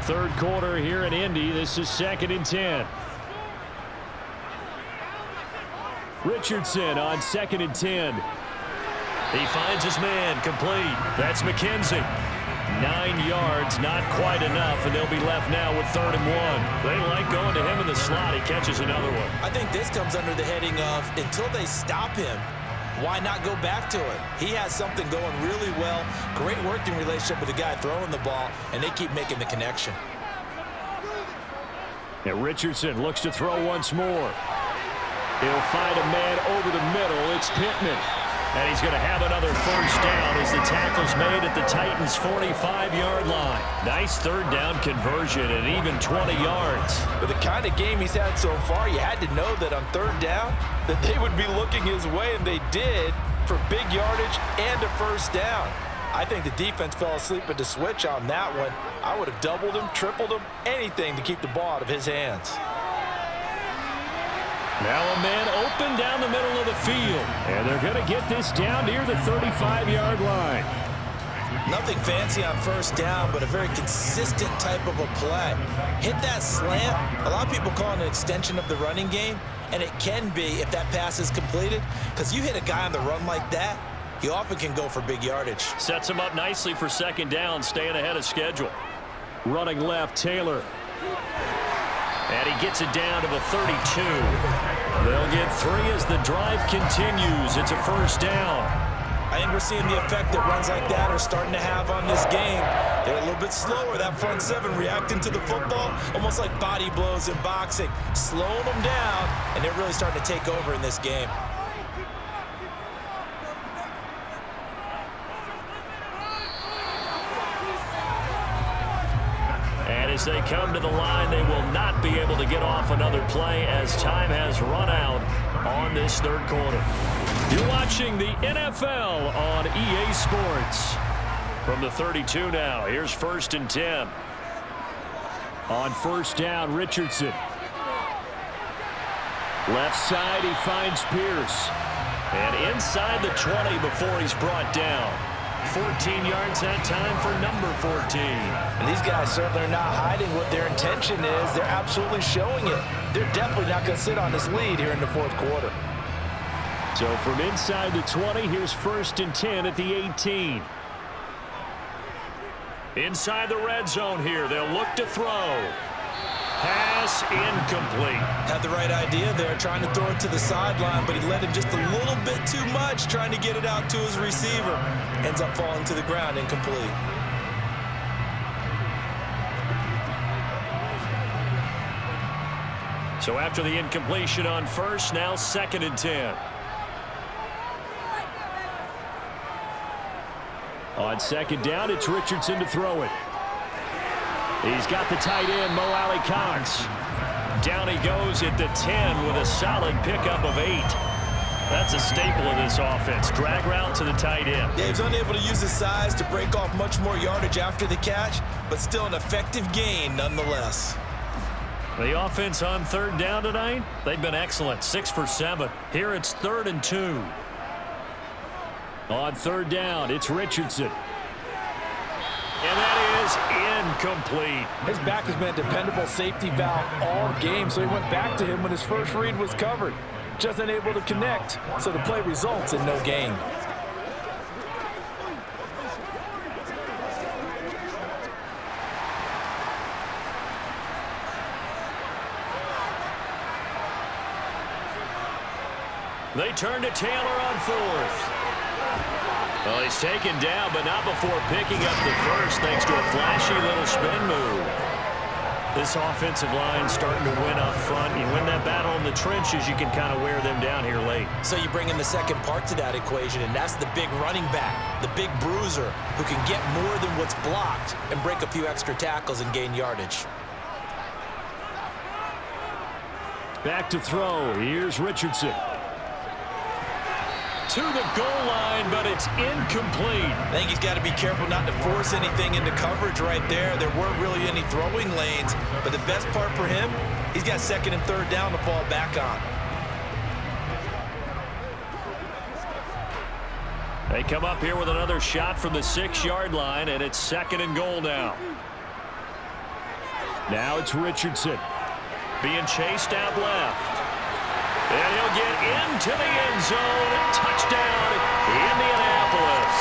3rd quarter here in Indy. This is 2nd and 10. Richardson on 2nd and 10. He finds his man, complete. That's McKenzie. 9 yards, not quite enough, and they'll be left now with 3rd and 1. They like going to him in the slot. He catches another one. I think this comes under the heading of, until they stop him, why not go back to it? He has something going really well, great working relationship with the guy throwing the ball, and they keep making the connection. And Richardson looks to throw once more. He'll find a man over the middle. It's Pittman. And he's going to have another first down as the tackle's made at the Titans' 45-yard line. Nice 3rd down conversion and even 20 yards. With the kind of game he's had so far, you had to know that on 3rd down that they would be looking his way, and they did, for big yardage and a first down. I think the defense fell asleep at the switch on that one. I would have doubled him, tripled him, anything to keep the ball out of his hands. Now a man open down the middle of the field. And they're going to get this down near the 35-yard line. Nothing fancy on first down, but a very consistent type of a play. Hit that slant. A lot of people call it an extension of the running game, and it can be if that pass is completed, because you hit a guy on the run like that, you often can go for big yardage. Sets him up nicely for 2nd down, staying ahead of schedule. Running left, Taylor. And he gets it down to the 32. They'll get 3 as the drive continues. It's a first down. I think we're seeing the effect that runs like that are starting to have on this game. They're a little bit slower, that front 7 reacting to the football, almost like body blows in boxing, slowing them down, and they're really starting to take over in this game. And as they come to the line, they will not be able to get off another play as time has run out on this 3rd quarter. You're watching the NFL on EA Sports. From the 32 now, here's 1st and 10. On first down, Richardson. Left side, he finds Pierce. And inside the 20 before he's brought down. 14 yards that time for number 14. And these guys certainly are not hiding what their intention is. They're absolutely showing it. They're definitely not going to sit on this lead here in the 4th quarter. So from inside the 20, here's 1st and 10 at the 18. Inside the red zone here, they'll look to throw. Pass incomplete. Had the right idea there, trying to throw it to the sideline, but he let him just a little bit too much, trying to get it out to his receiver. Ends up falling to the ground, incomplete. So after the incompletion on first, now 2nd and 10. On 2nd down, it's Richardson to throw it. He's got the tight end, Mo Alley-Cox. Down he goes at the 10 with a solid pickup of 8. That's a staple of this offense. Drag route to the tight end. Yeah, he's unable to use his size to break off much more yardage after the catch, but still an effective gain nonetheless. The offense on third down tonight, they've been excellent. 6 for 7. Here it's 3rd and 2. On third down, it's Richardson. And that is incomplete. His back has been a dependable safety valve all game, so he went back to him when his first read was covered. Just unable to connect, so the play results in no gain. They turn to Taylor on 4th. Well, he's taken down, but not before picking up the first thanks to a flashy little spin move. This offensive line starting to win up front. You win that battle in the trenches, you can kind of wear them down here late. So you bring in the second part to that equation, and that's the big running back, the big bruiser, who can get more than what's blocked and break a few extra tackles and gain yardage. Back to throw. Here's Richardson. To the goal line, but it's incomplete. I think he's got to be careful not to force anything into coverage right there. There weren't really any throwing lanes, but the best part for him, he's got 2nd and 3rd down to fall back on. They come up here with another shot from the 6-yard line, and it's 2nd and goal now. Now it's Richardson being chased out left. And he'll get into the end zone. Touchdown, Indianapolis.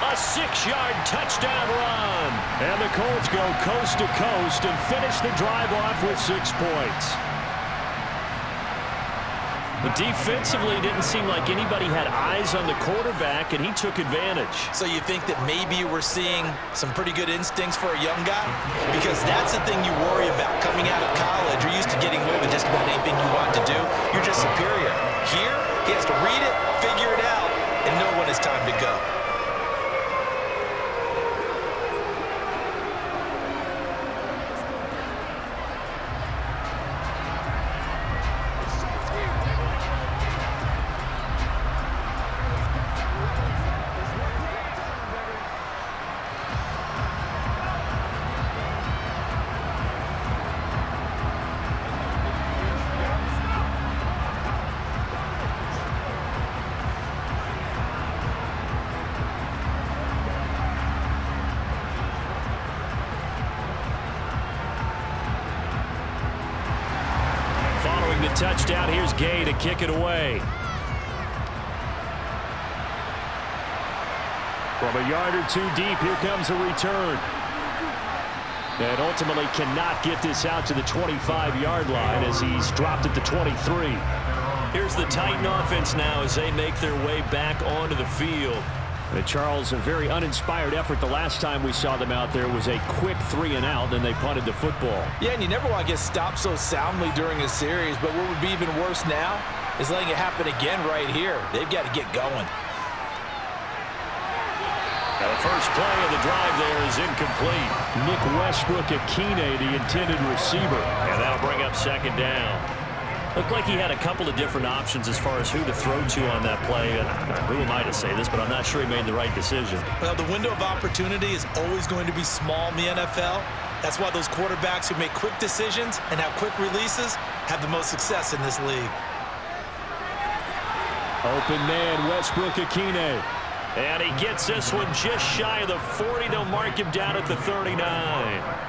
A 6-yard touchdown run. And the Colts go coast to coast and finish the drive off with 6 points. But defensively, didn't seem like anybody had eyes on the quarterback, and he took advantage. So you think that maybe we're seeing some pretty good instincts for a young guy? Because that's the thing you worry about coming out of college. You're used to getting away with just about anything you want to do. You're just superior. Here, he has to read it, figure it out, and know when it's time to go. Touchdown. Here's Gay to kick it away. From a yard or 2 deep, here comes a return. And ultimately cannot get this out to the 25-yard line as he's dropped at the 23. Here's the Titan offense now as they make their way back onto the field. Charles, a very uninspired effort. The last time we saw them out there was a quick 3-and-out, then they punted the football. Yeah, and you never want to get stopped so soundly during a series, but what would be even worse now is letting it happen again right here. They've got to get going. Now the first play of the drive there is incomplete. Nick Westbrook-Akine, the intended receiver. And that'll bring up 2nd down. Looked like he had a couple of different options as far as who to throw to on that play. And who am I to say this, but I'm not sure he made the right decision. Well, the window of opportunity is always going to be small in the NFL. That's why those quarterbacks who make quick decisions and have quick releases have the most success in this league. Open man, Westbrook-Akine. And he gets this one just shy of the 40. They'll mark him down at the 39.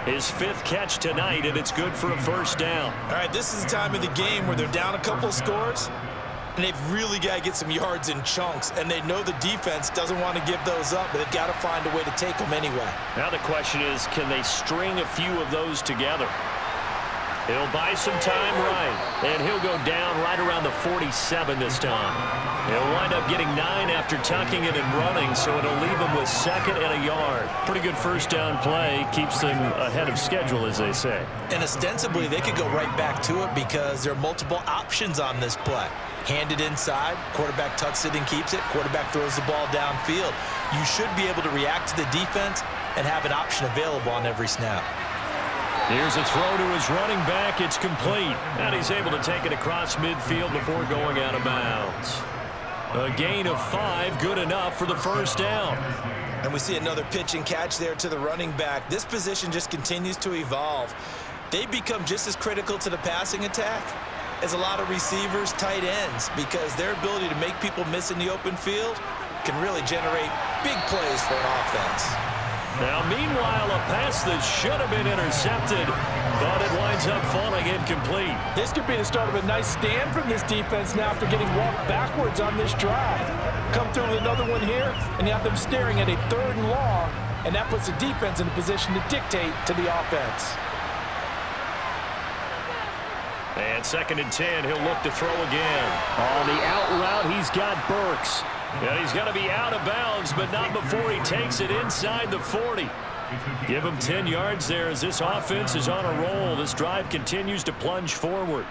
His 5th catch tonight, and it's good for a 1st down. All right, this is the time of the game where they're down a couple of scores, and they've really got to get some yards in chunks, and they know the defense doesn't want to give those up, but they've got to find a way to take them anyway. Now the question is, can they string a few of those together? He'll buy some time right, and he'll go down right around the 47 this time. He'll wind up getting 9 after tucking it and running, so it'll leave him with 2nd and a yard. Pretty good 1st down play. Keeps them ahead of schedule, as they say. And ostensibly, they could go right back to it because there are multiple options on this play. Hand it inside, quarterback tucks it and keeps it, quarterback throws the ball downfield. You should be able to react to the defense and have an option available on every snap. Here's a throw to his running back. It's complete. And he's able to take it across midfield before going out of bounds. A gain of 5, good enough for the first down. And we see another pitch and catch there to the running back. This position just continues to evolve. They become just as critical to the passing attack as a lot of receivers, tight ends, because their ability to make people miss in the open field can really generate big plays for an offense. Now, meanwhile, a pass that should have been intercepted, but it winds up falling incomplete. This could be the start of a nice stand from this defense now after getting walked backwards on this drive. Come through with another one here, and you have them staring at a 3rd and long, and that puts the defense in a position to dictate to the offense. And 2nd and 10, he'll look to throw again. On the out route, he's got Burks. And he's going to be out of bounds, but not before he takes it inside the 40. Give him 10 yards there as this offense is on a roll. This drive continues to plunge forward.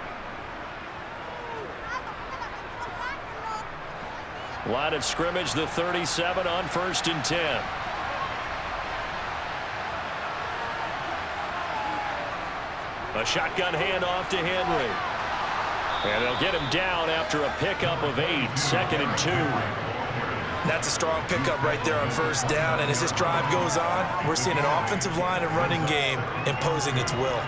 Line of scrimmage, the 37 on 1st and 10. A shotgun handoff to Henry. And they'll get him down after a pickup of 8, 2nd and 2. That's a strong pickup right there on 1st down, and as this drive goes on, we're seeing an offensive line and running game imposing its will.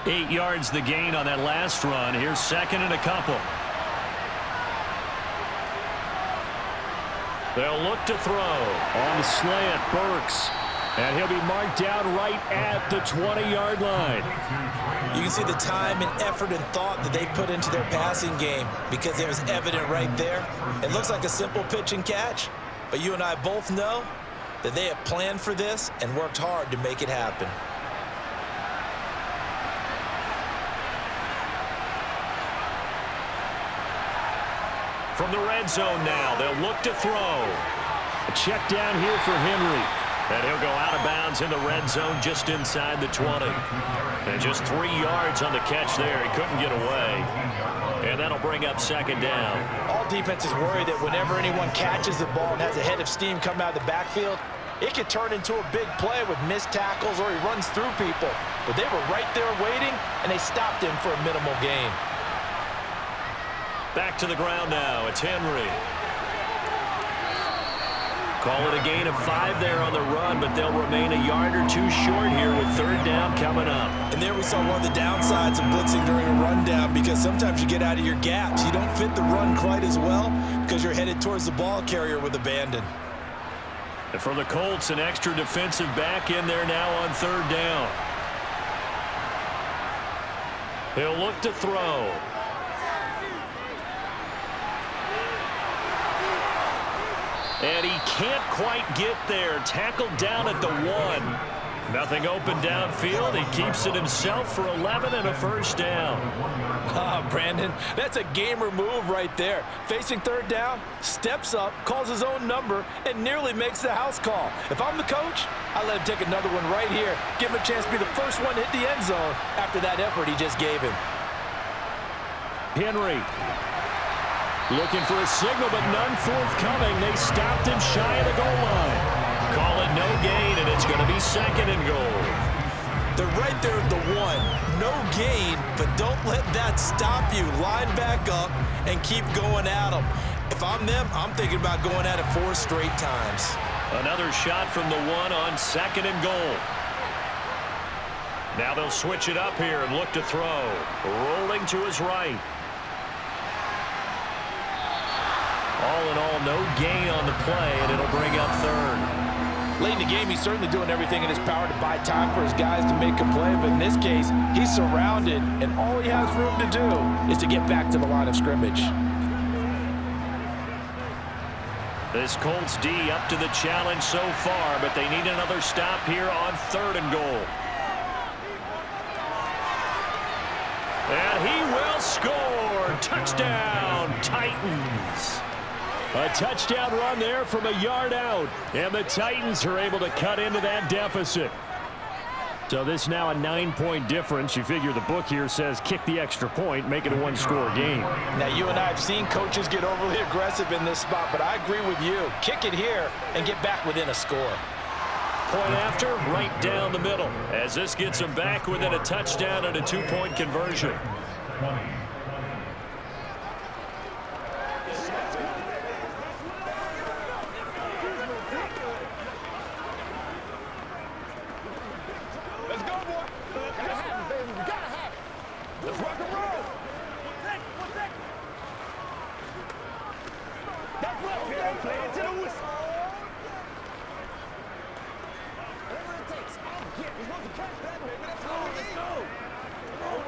Eight yards the gain on that last run. Here's 2nd and a couple. They'll look to throw. On the slant, Burks. And he'll be marked down right at the 20-yard line. You can see the time and effort and thought that they put into their passing game because it was evident right there. It looks like a simple pitch and catch, but you and I both know that they have planned for this and worked hard to make it happen. From the red zone now, they'll look to throw. A check down here for Henry. And he'll go out of bounds in the red zone just inside the 20. And just 3 yards on the catch there. He couldn't get away. And that'll bring up 2nd down. All defenses worry that whenever anyone catches the ball and has a head of steam come out of the backfield, it could turn into a big play with missed tackles or he runs through people. But they were right there waiting, and they stopped him for a minimal gain. Back to the ground now. It's Henry. Call it a gain of 5 there on the run, but they'll remain a yard or 2 short here with 3rd down coming up. And there we saw one of the downsides of blitzing during a rundown because sometimes you get out of your gaps. You don't fit the run quite as well because you're headed towards the ball carrier with abandon. And for the Colts, an extra defensive back in there now on 3rd down. He'll look to throw. And he can't quite get there. Tackled down at the 1. Nothing open downfield. He keeps it himself for 11 and a 1st down. Brandon, that's a gamer move right there. Facing 3rd down, steps up, calls his own number, and nearly makes the house call. If I'm the coach, I let him take another one right here. Give him a chance to be the first one to hit the end zone after that effort he just gave him. Henry. Looking for a signal, but none forthcoming. They stopped him shy of the goal line. Call it no gain, and it's going to be 2nd and goal. They're right there at the 1. No gain, but don't let that stop you. Line back up and keep going at them. If I'm them, I'm thinking about going at it 4 straight times. Another shot from the 1 on 2nd and goal. Now they'll switch it up here and look to throw. Rolling to his right. All in all, no gain on the play, and it'll bring up 3rd. Late in the game, he's certainly doing everything in his power to buy time for his guys to make a play, but in this case, he's surrounded, and all he has room to do is to get back to the line of scrimmage. This Colts D up to the challenge so far, but they need another stop here on 3rd and goal. And he will score. Touchdown, Titans. A touchdown run there from a yard out, and the Titans are able to cut into that deficit. So this now a 9-point difference. You figure the book here says kick the extra point, make it a one-score game. Now, you and I have seen coaches get overly aggressive in this spot, but I agree with you. Kick it here and get back within a score. Point after, right down the middle, as this gets them back within a touchdown and a 2-point conversion. Let's go, boy. Gotta have it, baby. We gotta have it. Let's rock and roll. One second. That's right, man. Play it to the whistle. Whatever it takes, I'll get. We're supposed to catch that, baby. That's all we need. Let's go. All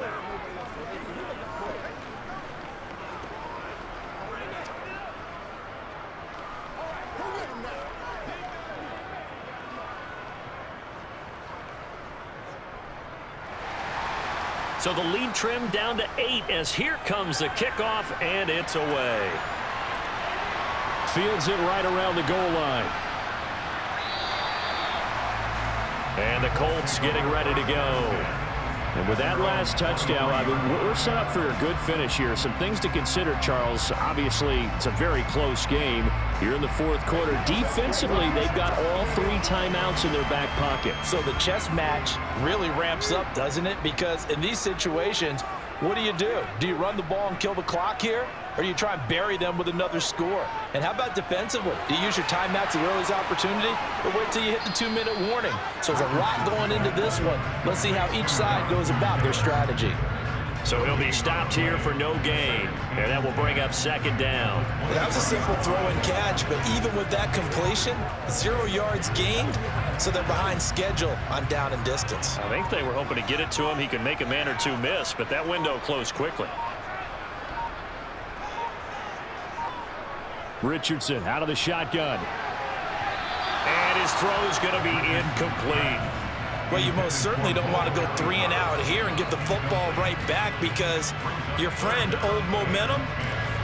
right, who with him now? So the lead trimmed down to 8 as here comes the kickoff, and it's away. Fields it right around the goal line. And the Colts getting ready to go. And with that last touchdown, I mean, we're set up for a good finish here. Some things to consider, Charles. Obviously, it's a very close game. Here in the fourth quarter, defensively, they've got all 3 timeouts in their back pocket. So the chess match really ramps up, doesn't it? Because in these situations, what do? Do you run the ball and kill the clock here? Or do you try and bury them with another score? And how about defensively? Do you use your timeouts at earliest opportunity? Or wait till you hit the 2-minute warning? So there's a lot going into this one. Let's see how each side goes about their strategy. So he'll be stopped here for no gain. And that will bring up second down. That was a simple throw and catch, but even with that completion, 0 yards gained, so they're behind schedule on down and distance. I think they were hoping to get it to him. He could make a man or two miss, but that window closed quickly. Richardson out of the shotgun. And his throw's going to be incomplete. Well, you most certainly don't want to go 3 and out here and get the football right back, because your friend, Old Momentum,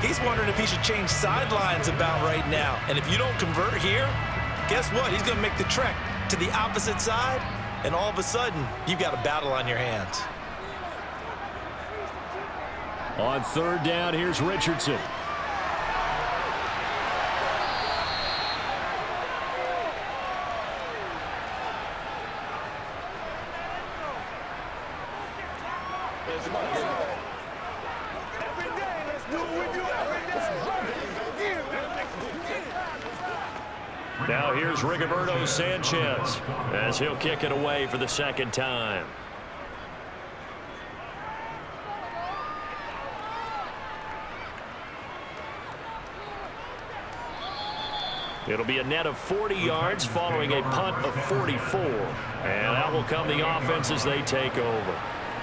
he's wondering if he should change sidelines about right now. And if you don't convert here, guess what? He's going to make the trek to the opposite side, and all of a sudden, you've got a battle on your hands. On third down, here's Richardson. Now here's Rigoberto Sanchez as he'll kick it away for the second time. It'll be a net of 40 yards following a punt of 44. And out will come the offense as they take over.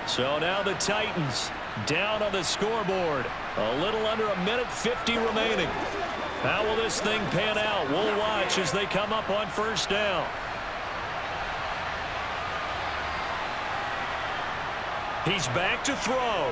So now the Titans down on the scoreboard. A little under a minute 50 remaining. How will this thing pan out? We'll watch as they come up on first down. He's back to throw.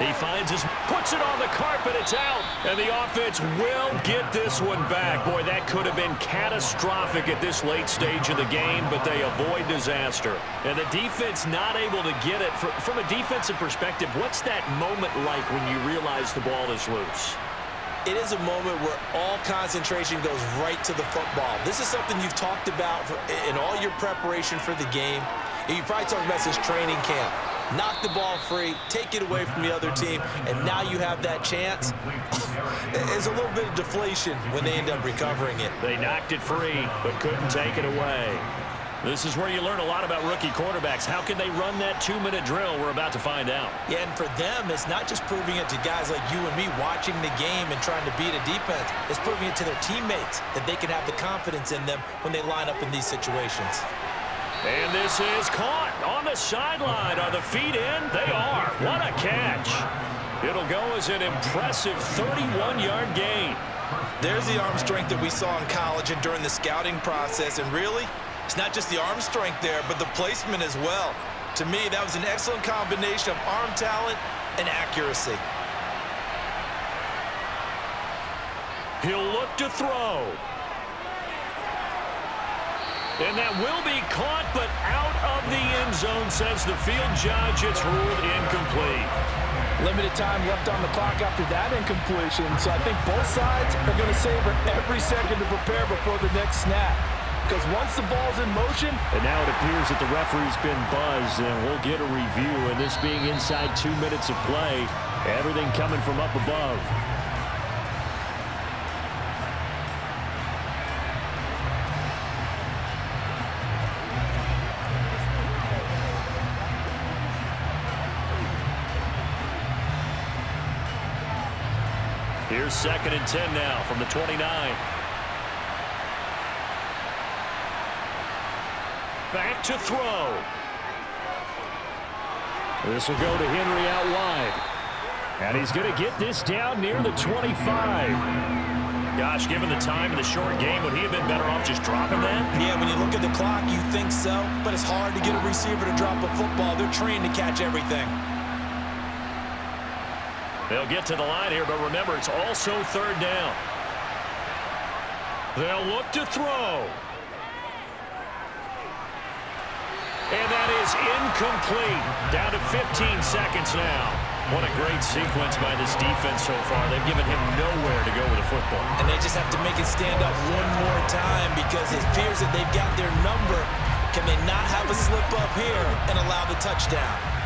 He finds his, puts it on the carpet, it's out, and the offense will get this one back. Boy, that could have been catastrophic at this late stage of the game, but they avoid disaster. And the defense not able to get it. From a defensive perspective, what's that moment like when you realize the ball is loose? It is a moment where all concentration goes right to the football. This is something you've talked about in all your preparation for the game. You probably talked about since training camp. Knock the ball free, take it away from the other team, and now you have that chance. There's a little bit of deflation when they end up recovering it. They knocked it free, but couldn't take it away. This is where you learn a lot about rookie quarterbacks. How can they run that 2-minute drill? We're about to find out. Yeah, and for them, it's not just proving it to guys like you and me watching the game and trying to beat a defense. It's proving it to their teammates that they can have the confidence in them when they line up in these situations. And this is caught on the sideline. Are the feet in? They are. What a catch. It'll go as an impressive 31-yard gain. There's the arm strength that we saw in college and during the scouting process. And really, it's not just the arm strength there, but the placement as well. To me, that was an excellent combination of arm talent and accuracy. He'll look to throw. And that will be caught, but out of the end zone, says the field judge. It's ruled incomplete. Limited time left on the clock after that incompletion, so I think both sides are going to savor every second to prepare before the next snap. Because once the ball's in motion... And now it appears that the referee's been buzzed, and we'll get a review. And this being inside 2 minutes of play, everything coming from up above. Here's 2nd and 10 now from the 29. Back to throw. This will go to Henry out wide. And he's going to get this down near the 25. Gosh, given the time in the short game, would he have been better off just dropping that? Yeah, when you look at the clock, you think so. But it's hard to get a receiver to drop a football. They're trained to catch everything. They'll get to the line here, but remember, it's also 3rd down. They'll look to throw. And that is incomplete. Down to 15 seconds now. What a great sequence by this defense so far. They've given him nowhere to go with the football. And they just have to make it stand up one more time because it appears that they've got their number. Can they not have a slip up here and allow the touchdown?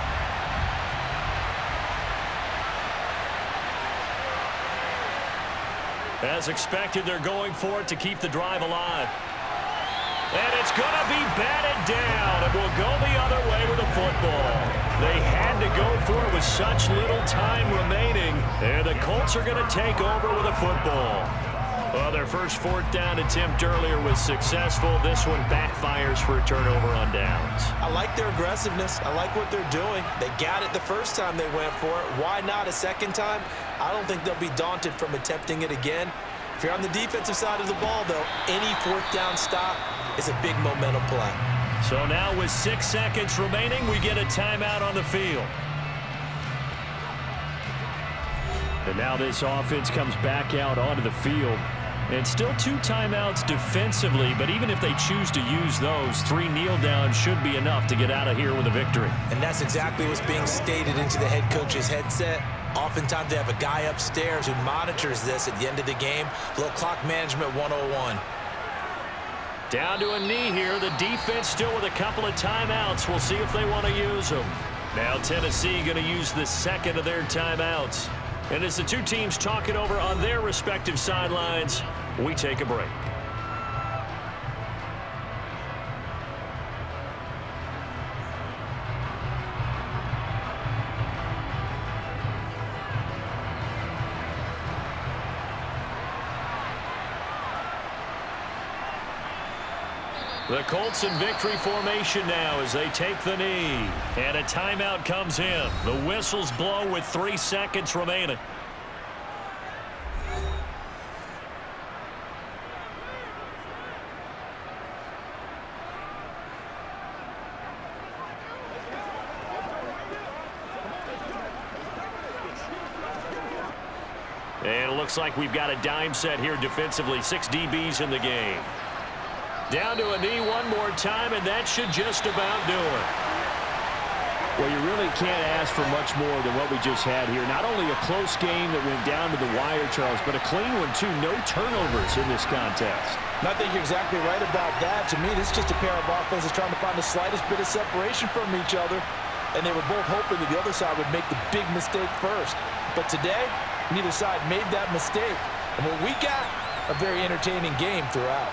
As expected, they're going for it to keep the drive alive. And it's going to be batted down, and will go the other way with the football. They had to go for it with such little time remaining, and the Colts are going to take over with a football. Well, their first 4th down attempt earlier was successful. This one backfires for a turnover on downs. I like their aggressiveness. I like what they're doing. They got it the first time they went for it. Why not a second time? I don't think they'll be daunted from attempting it again. If you're on the defensive side of the ball, though, any 4th down stop is a big momentum play. So now with 6 seconds remaining, we get a timeout on the field. And now this offense comes back out onto the field. And still 2 timeouts defensively, but even if they choose to use those, 3 kneel downs should be enough to get out of here with a victory. And that's exactly what's being stated into the head coach's headset. Oftentimes they have a guy upstairs who monitors this at the end of the game. A little clock management 101. Down to a knee here. The defense still with a couple of timeouts. We'll see if they want to use them. Now Tennessee going to use the 2nd of their timeouts. And as the 2 teams talk it over on their respective sidelines, we take a break. The Colts in victory formation now as they take the knee. And a timeout comes in. The whistles blow with 3 seconds remaining. And it looks like we've got a dime set here defensively. 6 DBs in the game. Down to a knee one more time, and that should just about do it. Well, you really can't ask for much more than what we just had here. Not only a close game that went down to the wire, Charles, but a clean one, too. No turnovers in this contest. I think you're exactly right about that. To me, this is just a pair of offenses trying to find the slightest bit of separation from each other, and they were both hoping that the other side would make the big mistake first. But today, neither side made that mistake. And what we got, a very entertaining game throughout.